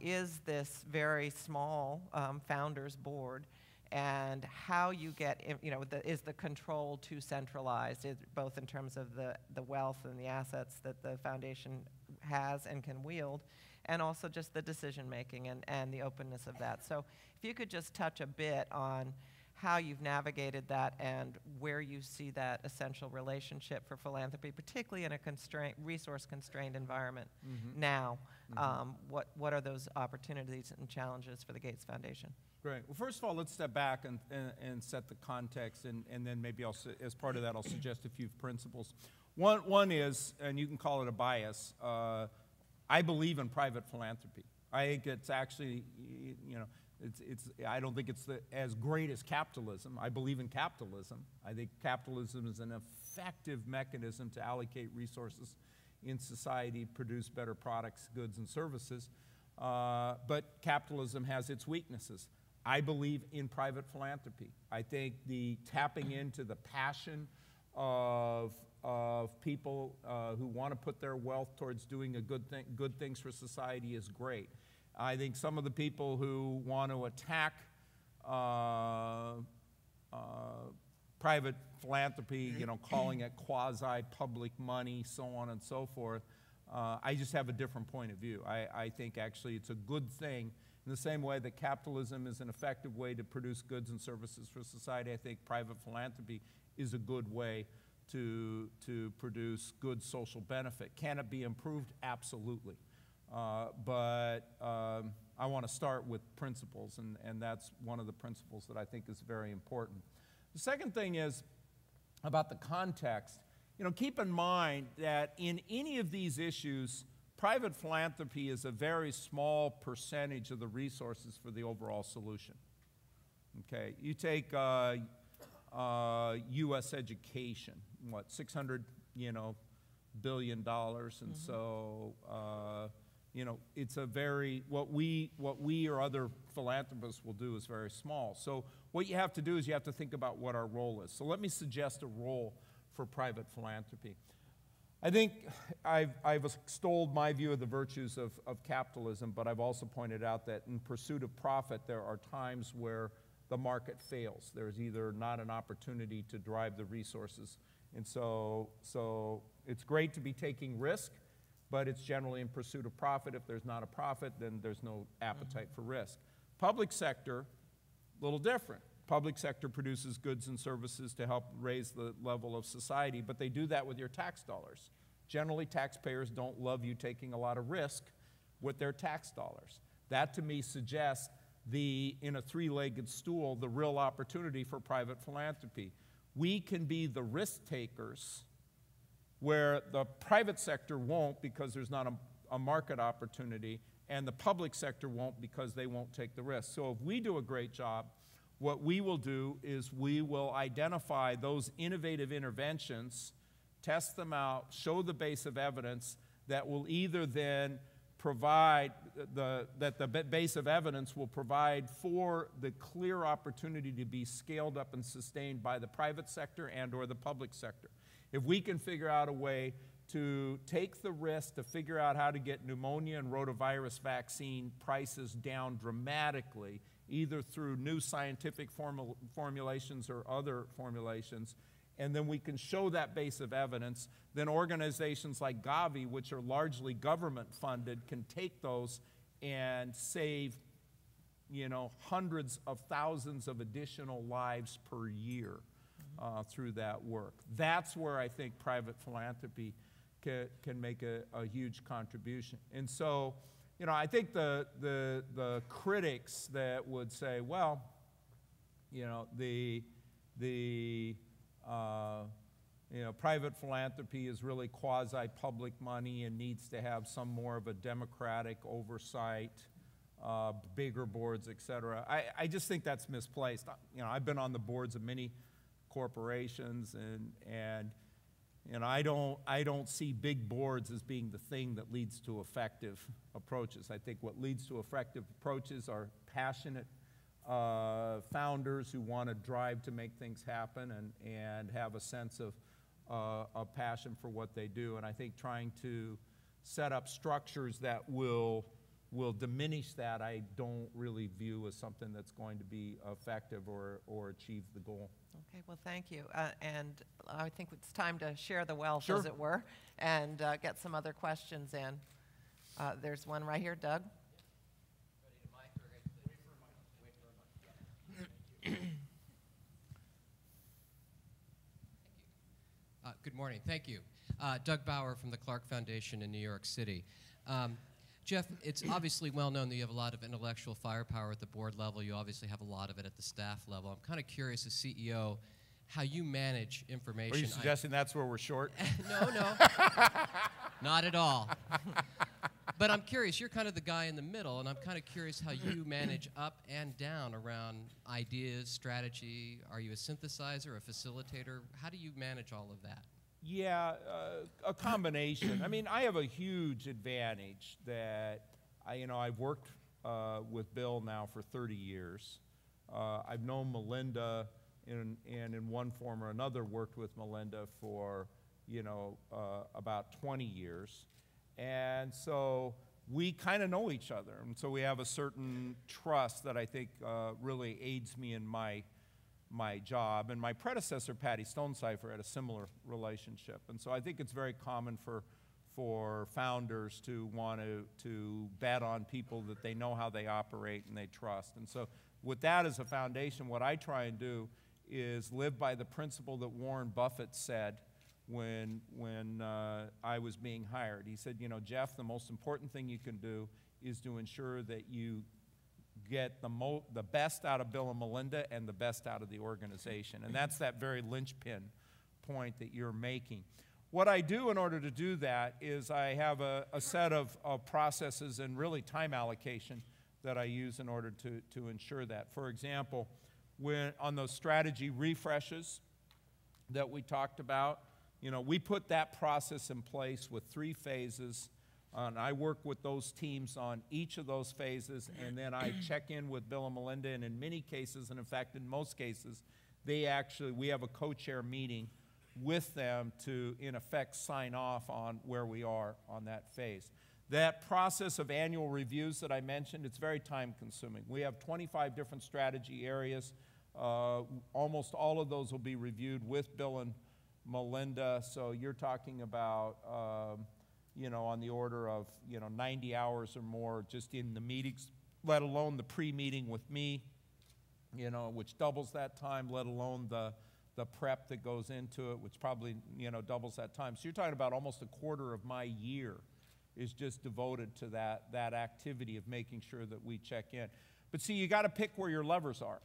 is this very small founders board, and how you get, is the control too centralized, both in terms of the wealth and the assets that the foundation has and can wield, and also just the decision making and the openness of that. So if you could just touch a bit on how you've navigated that and where you see that essential relationship for philanthropy, particularly in a resource-constrained environment now. What are those opportunities and challenges for the Gates Foundation? Great. Well, first of all, let's step back and set the context, and then maybe as part of that, I'll suggest a few principles. One is, and you can call it a bias, I believe in private philanthropy. I think it's actually, I don't think it's as great as capitalism. I believe in capitalism. I think capitalism is an effective mechanism to allocate resources in society, produce better products, goods, and services. But capitalism has its weaknesses. I believe in private philanthropy. I think the tapping into the passion of people who want to put their wealth towards doing good things for society is great. I think some of the people who want to attack private philanthropy, calling it quasi-public money, so on and so forth, I just have a different point of view. I think actually it's a good thing. In the same way that capitalism is an effective way to produce goods and services for society, I think private philanthropy is a good way to produce good social benefit. Can it be improved? Absolutely. But I want to start with principles, and that's one of the principles that I think is very important. The second thing is about the context. Keep in mind that in any of these issues, private philanthropy is a very small percentage of the resources for the overall solution. Okay, you take U.S. education, what, $600 billion, and so it's a very what we or other philanthropists will do is very small. So what you have to do is you have to think about what our role is. So let me suggest a role for private philanthropy. I think I've extolled my view of the virtues of capitalism, but I've also pointed out that in pursuit of profit, there are times where the market fails. There's either not an opportunity to drive the resources. And so it's great to be taking risk, but it's generally in pursuit of profit. If there's not a profit, then there's no appetite for risk. Public sector, a little different. Public sector produces goods and services to help raise the level of society, but they do that with your tax dollars. Generally, taxpayers don't love you taking a lot of risk with their tax dollars. That, to me, suggests in a three-legged stool, the real opportunity for private philanthropy. We can be the risk takers where the private sector won't because there's not a market opportunity, and the public sector won't because they won't take the risk. So if we do a great job, what we will do is we will identify those innovative interventions, test them out, show the base of evidence that will either then provide, that the base of evidence will provide for the clear opportunity to be scaled up and sustained by the private sector and or the public sector. If we can figure out a way to take the risk to figure out how to get pneumonia and rotavirus vaccine prices down dramatically, either through new scientific formulations or other formulations, and then we can show that base of evidence, then organizations like Gavi, which are largely government funded, can take those and save, you know, hundreds of thousands of additional lives per year through that work. That's where I think private philanthropy can make a huge contribution. And so, you know, I think the critics that would say, well, you know, you know, private philanthropy is really quasi-public money and needs to have some more of a democratic oversight, bigger boards, et cetera. I just think that's misplaced. You know, I've been on the boards of many corporations, and you know, I don't see big boards as being the thing that leads to effective approaches. I think what leads to effective approaches are passionate founders who want to drive to make things happen and have a sense of a passion for what they do. And I think trying to set up structures that will diminish that, I don't really view as something that's going to be effective or achieve the goal. Okay, well, thank you. And I think it's time to share the wealth, Sure. as it were, and get some other questions in. There's one right here, Doug. Good morning. Thank you. Doug Bauer from the Clark Foundation in New York City. Jeff, it's obviously well known that you have a lot of intellectual firepower at the board level. You obviously have a lot of it at the staff level. I'm kind of curious as CEO how you manage information. Are you suggesting that's where we're short? No, not at all. But I'm curious, you're kind of the guy in the middle, and I'm kind of curious how you manage up and down around ideas, strategy. Are you a synthesizer, a facilitator? How do you manage all of that? Yeah, a combination. I mean, I have a huge advantage that I've worked with Bill now for 30 years. I've known Melinda and in one form or another worked with Melinda for, about 20 years. And so we kind of know each other. And so we have a certain trust that I think really aids me in my job. And my predecessor, Patty Stonecipher, had a similar relationship. And so I think it's very common for founders to want to bet on people that they know how they operate and they trust. And so with that as a foundation, what I try and do is live by the principle that Warren Buffett said when I was being hired. He said, Jeff, the most important thing you can do is to ensure that you get the best out of Bill and Melinda and the best out of the organization. And that's that very linchpin point that you're making. What I do in order to do that is I have a set of processes and really time allocation that I use in order to ensure that. For example, when on those strategy refreshes that we talked about, we put that process in place with 3 phases. And I work with those teams on each of those phases, and then I check in with Bill and Melinda, and in many cases, and in fact in most cases, we have a co-chair meeting with them to, in effect, sign off on where we are on that phase. That process of annual reviews that I mentioned, it's very time-consuming. We have 25 different strategy areas. Almost all of those will be reviewed with Bill and Melinda, so you're talking about on the order of 90 hours or more just in the meetings, let alone the pre-meeting with me, which doubles that time, let alone the prep that goes into it, which probably doubles that time. So you're talking about almost a quarter of my year is just devoted to that activity of making sure that we check in. But see, you got to pick where your levers are.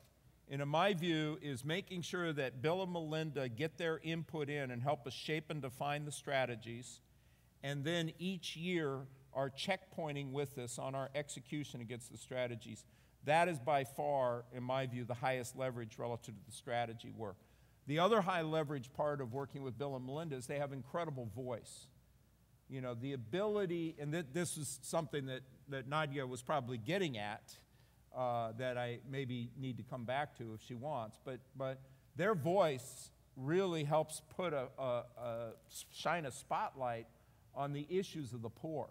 And in my view is making sure that Bill and Melinda get their input in and help us shape and define the strategies. And then each year are checkpointing with this on our execution against the strategies. That is by far, in my view, the highest leverage relative to the strategy work. The other high leverage part of working with Bill and Melinda is they have incredible voice. You know, the ability, and this is something that Nadya was probably getting at, that I maybe need to come back to if she wants, but their voice really helps put shine a spotlight on the issues of the poor.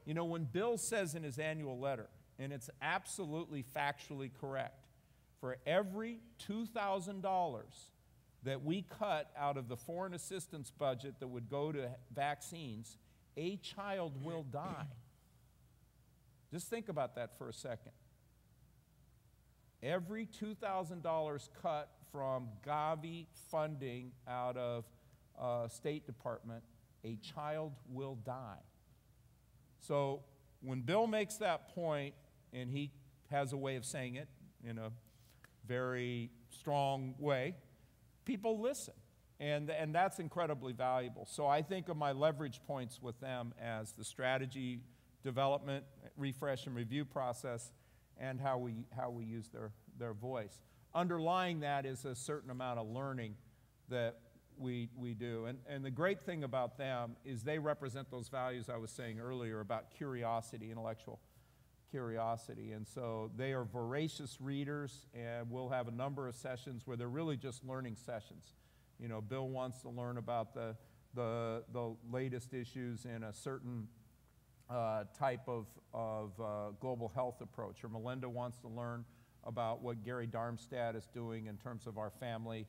You know, when Bill says in his annual letter, and it's absolutely factually correct, for every $2,000 that we cut out of the foreign assistance budget that would go to vaccines, a child will die. Just think about that for a second. Every $2,000 cut from Gavi funding out of State Department, a child will die. So when Bill makes that point, and he has a way of saying it in a very strong way, people listen. And that's incredibly valuable. So I think of my leverage points with them as the strategy development, refresh, and review process, and how we use their voice. Underlying that is a certain amount of learning that we do. And the great thing about them is they represent those values I was saying earlier about curiosity, intellectual curiosity. And so they are voracious readers, and we'll have a number of sessions where they're really just learning sessions. You know, Bill wants to learn about the latest issues in a certain type of global health approach, or Melinda wants to learn about what Gary Darmstadt is doing in terms of our family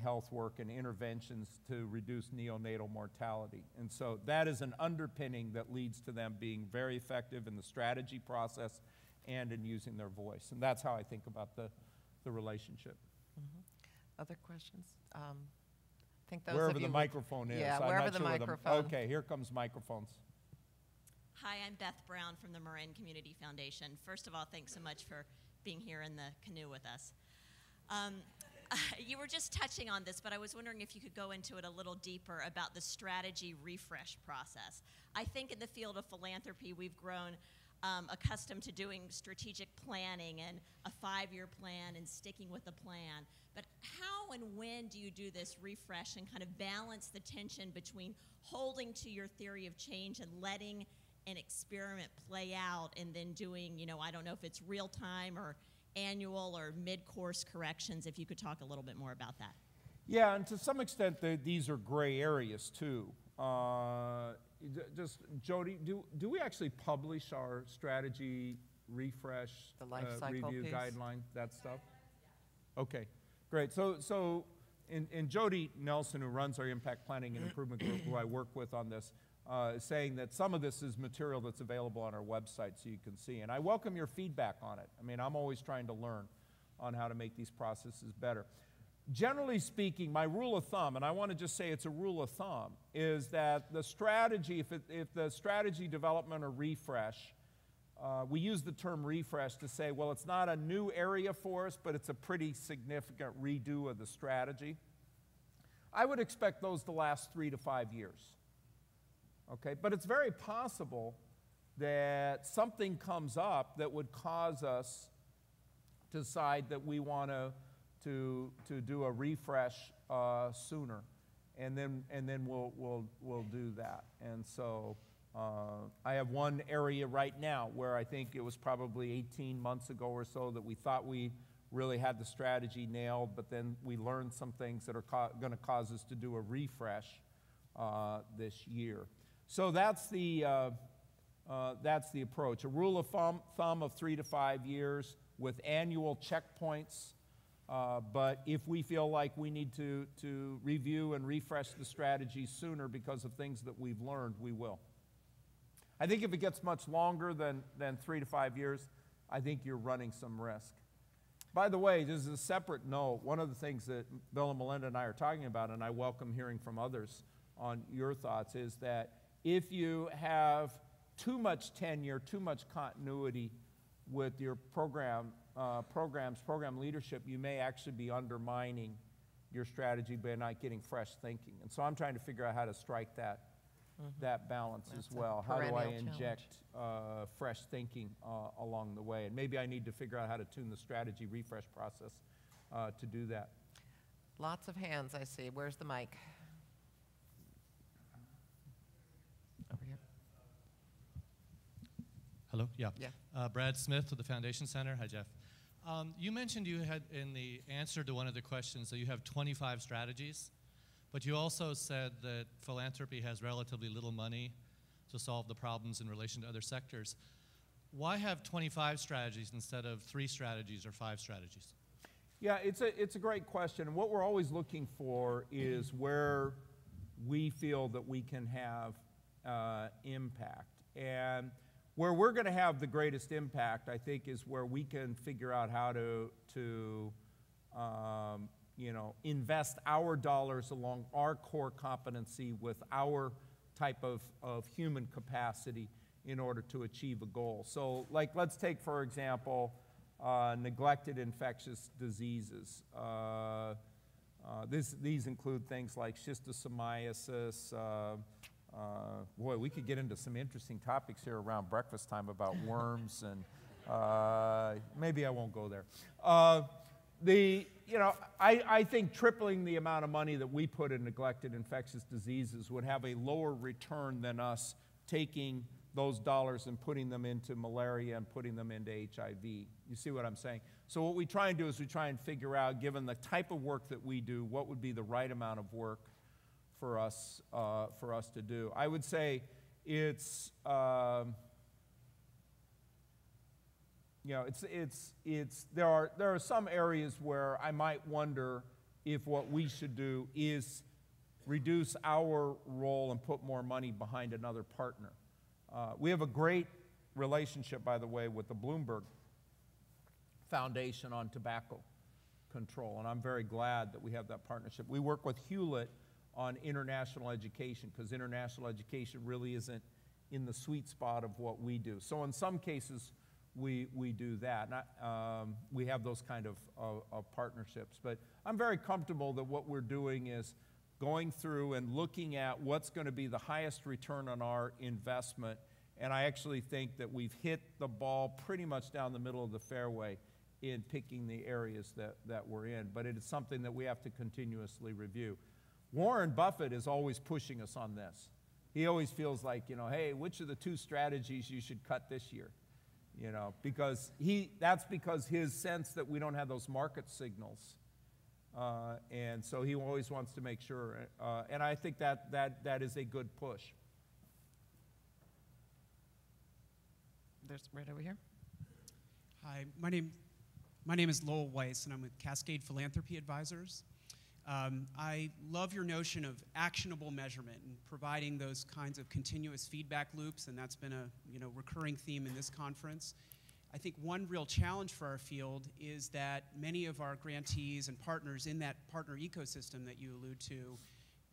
health work and interventions to reduce neonatal mortality. And so that is an underpinning that leads to them being very effective in the strategy process and in using their voice. And that's how I think about the relationship. Mm-hmm. Other questions? I think those wherever of you the microphone is. Yeah, I'm wherever not the sure microphone. Okay, here comes microphones. Hi, I'm Beth Brown from the Marin Community Foundation. First of all, thanks so much for being here in the canoe with us. You were just touching on this, but I was wondering if you could go into it a little deeper about the strategy refresh process. I think in the field of philanthropy, we've grown accustomed to doing strategic planning and a 5-year plan and sticking with the plan. But how and when do you do this refresh and kind of balance the tension between holding to your theory of change and letting an experiment play out and then doing, you know, I don't know if it's real time or annual or mid-course corrections, if you could talk a little bit more about that. Yeah, and to some extent, these are gray areas too. Just, Jody, do we actually publish our strategy refresh, The life cycle review piece? guideline, that stuff? Okay, great. So in Jody Nelson, who runs our Impact Planning and Improvement Group, who I work with on this, is saying that some of this is material that's available on our website so you can see. And I welcome your feedback on it. I mean, I'm always trying to learn on how to make these processes better. Generally speaking, my rule of thumb, and I want to just say it's a rule of thumb, is that the strategy, if the strategy development or refresh, we use the term refresh to say, well, it's not a new area for us, but it's a pretty significant redo of the strategy. I would expect those to last 3 to 5 years. Okay, but it's very possible that something comes up that would cause us to decide that we want to do a refresh sooner, and then we'll do that. And so I have one area right now where I think it was probably 18 months ago or so that we thought we really had the strategy nailed, but then we learned some things that are going to cause us to do a refresh this year. So that's the approach. A rule of thumb of 3 to 5 years with annual checkpoints. But if we feel like we need to review and refresh the strategy sooner because of things that we've learned, we will. I think if it gets much longer than 3 to 5 years, I think you're running some risk. By the way, this is a separate note. One of the things that Bill and Melinda and I are talking about, and I welcome hearing from others on your thoughts, is that if you have too much tenure, too much continuity with your program leadership, you may actually be undermining your strategy by not getting fresh thinking. And so I'm trying to figure out how to strike that that balance That's as a well. How do I perennial challenge. inject fresh thinking along the way? And maybe I need to figure out how to tune the strategy refresh process to do that. Lots of hands I see. Where's the mic? Over here. Hello, yeah. Yeah. Brad Smith with the Foundation Center. Hi, Jeff. You mentioned you had, in the answer to one of the questions, that you have 25 strategies, but you also said that philanthropy has relatively little money to solve the problems in relation to other sectors. Why have 25 strategies instead of 3 strategies or 5 strategies? Yeah, it's a great question. And what we're always looking for is where we feel that we can have impact. And where we're going to have the greatest impact, I think, is where we can figure out how to invest our dollars along our core competency with our type of human capacity in order to achieve a goal. So, like, let's take, for example, neglected infectious diseases. These include things like schistosomiasis. Boy, we could get into some interesting topics here around breakfast time about worms, and maybe I won't go there. I think tripling the amount of money that we put in neglected infectious diseases would have a lower return than us taking those dollars and putting them into malaria and putting them into HIV. You see what I'm saying? So what we try and do is we try and figure out, given the type of work that we do, what would be the right amount of work for us to do. I would say it's there are some areas where I might wonder if what we should do is reduce our role and put more money behind another partner. We have a great relationship, by the way, with the Bloomberg Foundation on tobacco control, and I'm very glad that we have that partnership. We work with Hewlett on international education, because international education really isn't in the sweet spot of what we do. So in some cases, we do that. We have those kind of partnerships. But I'm very comfortable that what we're doing is going through and looking at what's going to be the highest return on our investment. And I actually think that we've hit the ball pretty much down the middle of the fairway in picking the areas that we're in. But it is something that we have to continuously review. Warren Buffett is always pushing us on this. He always feels like, hey, which of the 2 strategies you should cut this year? Because that's because his sense that we don't have those market signals. And so he always wants to make sure. And I think that is a good push. There's right over here. Hi, my name is Lowell Weiss, and I'm with Cascade Philanthropy Advisors. I love your notion of actionable measurement and providing those kinds of continuous feedback loops, and that's been a recurring theme in this conference. I think one real challenge for our field is that many of our grantees and partners in that partner ecosystem that you allude to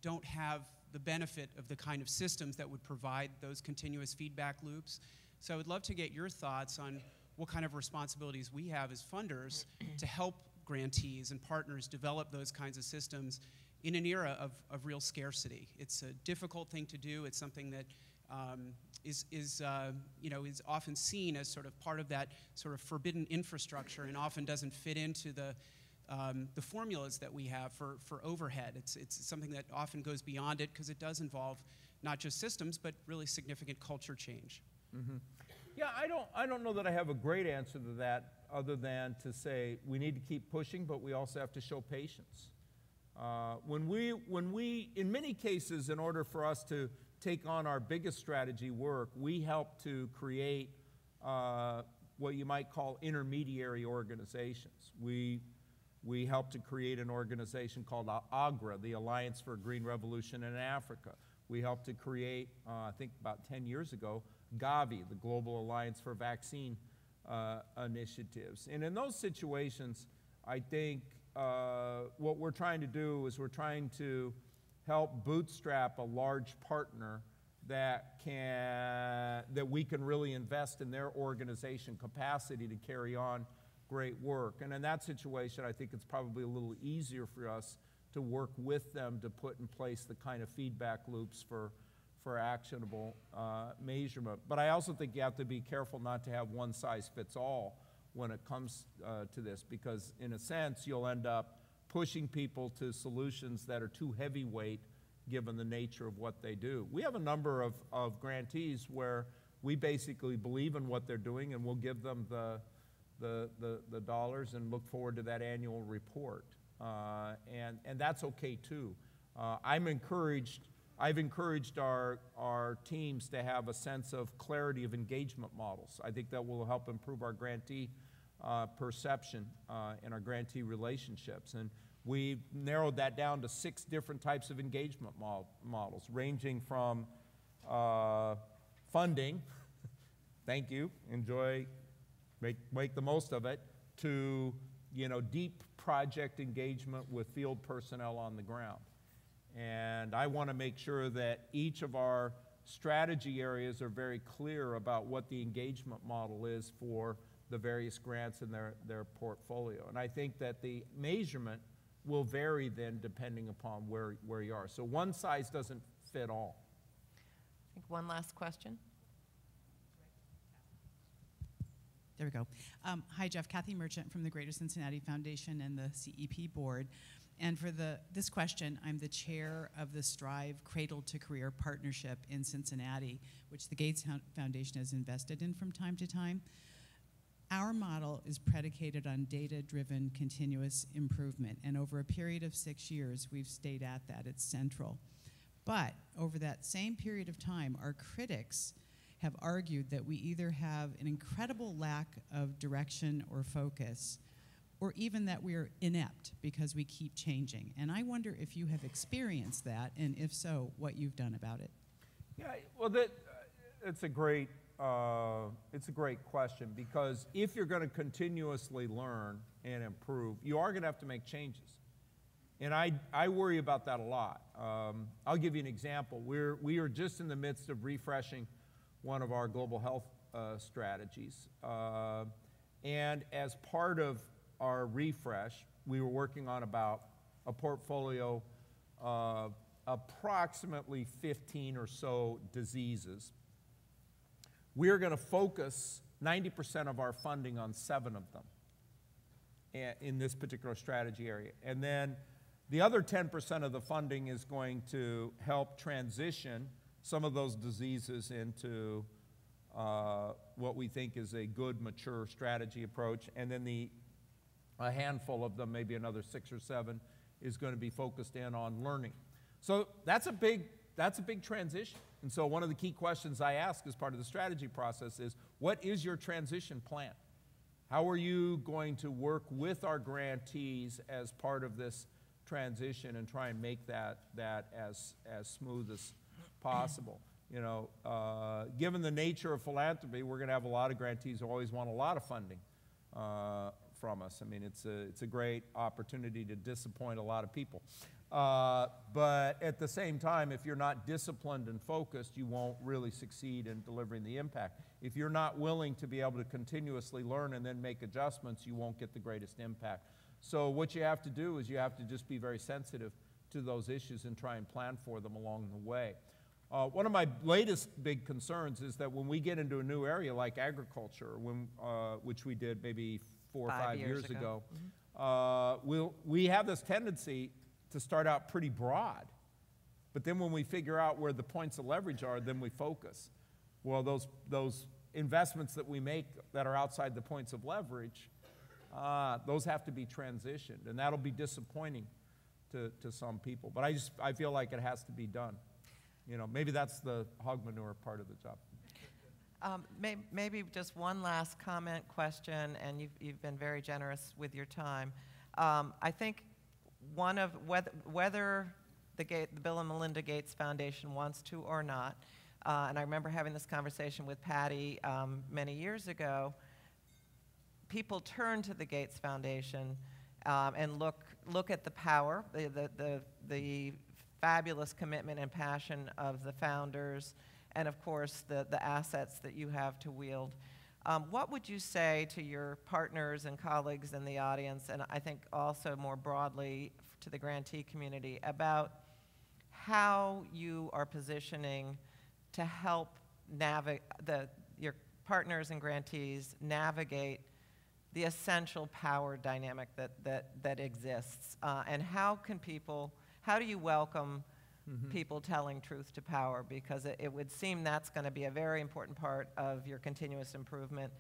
don't have the benefit of the kind of systems that would provide those continuous feedback loops. So I would love to get your thoughts on what kind of responsibilities we have as funders to help grantees and partners develop those kinds of systems in an era of real scarcity. It's a difficult thing to do. It's something that is often seen as sort of part of that sort of forbidden infrastructure and often doesn't fit into the formulas that we have for overhead. It's something that often goes beyond it because it does involve not just systems but really significant culture change. Mm-hmm. Yeah, I don't know that I have a great answer to that other than to say we need to keep pushing, but we also have to show patience. When we, in many cases, in order for us to take on our biggest strategy work, we help to create what you might call intermediary organizations. We help to create an organization called AGRA, the Alliance for a Green Revolution in Africa. We helped to create, I think about 10 years ago, Gavi, the Global Alliance for Vaccine Initiatives. And in those situations, I think what we're trying to do is we're trying to help bootstrap a large partner that we can really invest in their organization capacity to carry on great work. And in that situation, I think it's probably a little easier for us to work with them to put in place the kind of feedback loops for for actionable measurement. But I also think you have to be careful not to have one size fits all when it comes to this, because in a sense you'll end up pushing people to solutions that are too heavyweight given the nature of what they do. We have a number of grantees where we basically believe in what they're doing, and we'll give them the dollars and look forward to that annual report. And that's okay too. I've encouraged our teams to have a sense of clarity of engagement models. I think that will help improve our grantee perception and our grantee relationships. And we've narrowed that down to 6 different types of engagement models, ranging from funding, thank you, enjoy, make the most of it, to deep project engagement with field personnel on the ground. And I want to make sure that each of our strategy areas are very clear about what the engagement model is for the various grants in their portfolio. And I think that the measurement will vary then depending upon where you are. So one size doesn't fit all. I think one last question. There we go. Hi, Jeff. Kathy Merchant from the Greater Cincinnati Foundation and the CEP board. And for this question, I'm the chair of the Strive Cradle to Career Partnership in Cincinnati, which the Gates Foundation has invested in from time to time. Our model is predicated on data-driven continuous improvement, and over a period of 6 years, we've stayed at that. It's central. But over that same period of time, our critics have argued that we either have an incredible lack of direction or focus, or even that we're inept because we keep changing. And I wonder if you have experienced that, and if so, what you've done about it. Yeah, well, it's a great question, because if you're going to continuously learn and improve, you are going to have to make changes. And I worry about that a lot. I'll give you an example. We are just in the midst of refreshing one of our global health strategies. And as part of our refresh, we were working on about a portfolio of approximately 15 or so diseases. We're going to focus 90% of our funding on 7 of them in this particular strategy area. And then the other 10% of the funding is going to help transition some of those diseases into what we think is a good, mature strategy approach. And then a handful of them, maybe another 6 or 7, is going to be focused in on learning. So that's a big transition. And so one of the key questions I ask as part of the strategy process is, what is your transition plan? How are you going to work with our grantees as part of this transition and try and make that as smooth as possible? Given the nature of philanthropy, we're going to have a lot of grantees who always want a lot of funding from us. I mean, it's a great opportunity to disappoint a lot of people. But at the same time, if you're not disciplined and focused, you won't really succeed in delivering the impact. If you're not willing to be able to continuously learn and then make adjustments, you won't get the greatest impact. So what you have to do is you have to just be very sensitive to those issues and try and plan for them along the way. One of my latest big concerns is that when we get into a new area like agriculture, which we did maybe 4 or 5 years ago, we have this tendency to start out pretty broad. But then when we figure out where the points of leverage are, then we focus. Well, those investments that we make that are outside the points of leverage, those have to be transitioned, and that'll be disappointing to some people. But I feel like it has to be done. Maybe that's the hog manure part of the job. Maybe just one last comment, question, and you've been very generous with your time. I think one of whether the Bill and Melinda Gates Foundation wants to or not, and I remember having this conversation with Patty many years ago, people turn to the Gates Foundation and look at the power, the fabulous commitment and passion of the founders, and of course the assets that you have to wield. What would you say to your partners and colleagues in the audience, and I think also more broadly to the grantee community, about how you are positioning to help your partners and grantees navigate the essential power dynamic that exists? And how do you welcome people telling truth to power? Because it would seem that's going to be a very important part of your continuous improvement.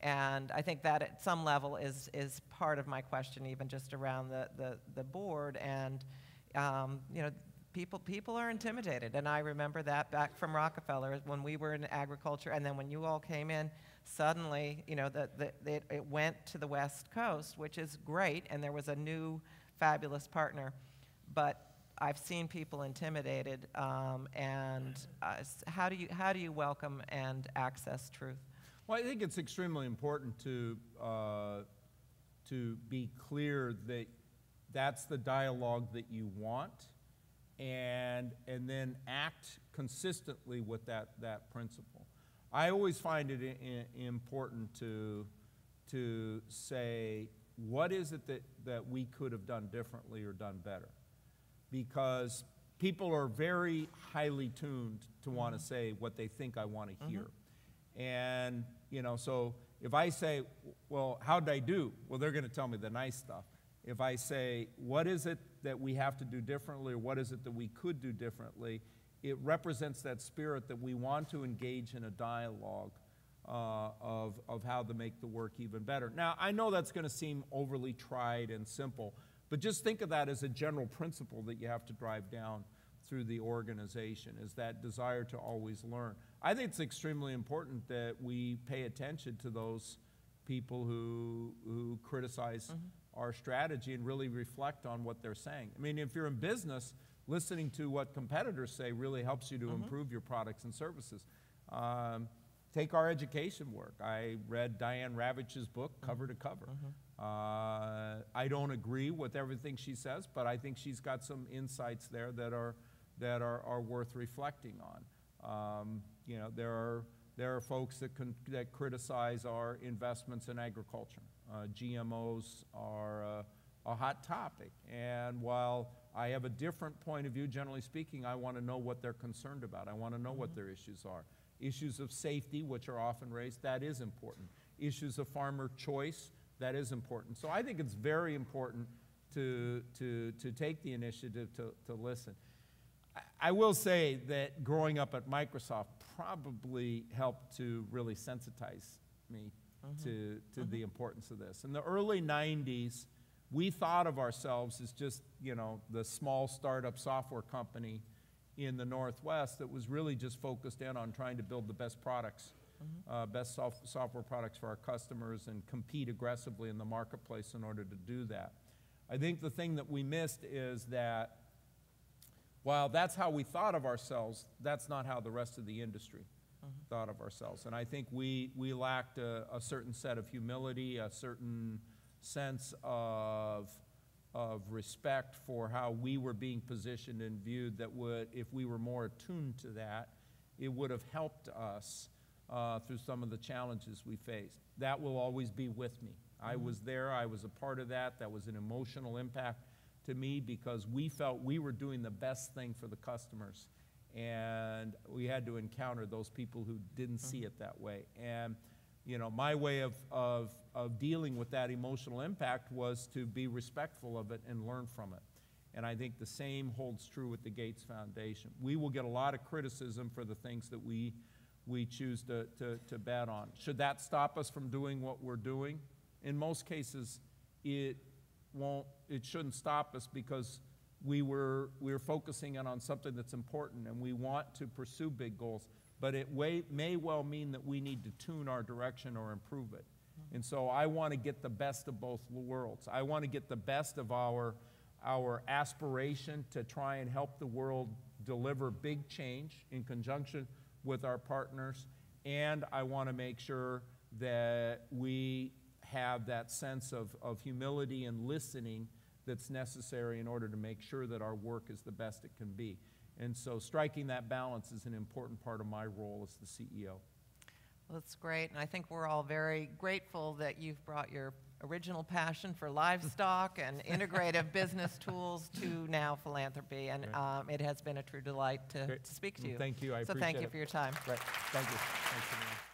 And I think that at some level is part of my question, even just around the board. And you know, people are intimidated, and I remember that back from Rockefeller when we were in agriculture, and then when you all came in, suddenly, you know, it went to the West Coast, which is great, and there was a new fabulous partner, but I've seen people intimidated, and how do you welcome and access truth? Well, I think it's extremely important to be clear that that's the dialogue that you want, and then act consistently with that principle. I always find it important to say, what is it that we could have done differently or done better? Because people are very highly tuned to want to say what they think I want to hear. And, you know, so if I say, well, how'd I do? Well, they're going to tell me the nice stuff. If I say, what is it that we have to do differently, or what is it that we could do differently, it represents that spirit that we want to engage in a dialogue of how to make the work even better. Now, I know that's going to seem overly tried and simple, but just think of that as a general principle that you have to drive down through the organization, is that desire to always learn. I think it's extremely important that we pay attention to those people who criticize our strategy and really reflect on what they're saying. I mean, if you're in business, listening to what competitors say really helps you to improve your products and services. Take our education work. I read Diane Ravitch's book cover to cover. I don't agree with everything she says, but I think she's got some insights there that are worth reflecting on. You know, there are folks that criticize our investments in agriculture. GMOs are a hot topic, and while I have a different point of view, generally speaking, I want to know what they're concerned about. I want to know what their issues are. Issues of safety, which are often raised, that is important. Issues of farmer choice, that is important. So I think it's very important to take the initiative to listen. I will say that growing up at Microsoft probably helped to really sensitize me to the importance of this. In the early 90s, we thought of ourselves as just, you know, the small startup software company in the Northwest that was really just focused in on trying to build the best products, best software products for our customers, and compete aggressively in the marketplace in order to do that. I think the thing that we missed is that while that's how we thought of ourselves, that's not how the rest of the industry thought of ourselves. And I think we lacked a certain set of humility, a certain sense of respect for how we were being positioned and viewed, that would, if we were more attuned to that, it would have helped us through some of the challenges we faced. That will always be with me. I was there, I was a part of that. That was an emotional impact to me because we felt we were doing the best thing for the customers, and we had to encounter those people who didn't see it that way. And you know, my way of dealing with that emotional impact was to be respectful of it and learn from it. And I think the same holds true with the Gates Foundation. We will get a lot of criticism for the things that we choose to bet on. Should that stop us from doing what we're doing? In most cases, it shouldn't stop us, because we're focusing in on something that's important and we want to pursue big goals. But it may well mean that we need to tune our direction or improve it. And so I want to get the best of both worlds. I want to get the best of our aspiration to try and help the world deliver big change in conjunction with our partners, and I want to make sure that we have that sense of humility and listening that's necessary in order to make sure that our work is the best it can be. And so striking that balance is an important part of my role as the CEO. Well, that's great, and I think we're all very grateful that you've brought your original passion for livestock and integrative business tools to now philanthropy. And it has been a true delight to speak to you. Thank you. I so appreciate it. thank you for your time. Right. Thank you. Thanks, everyone.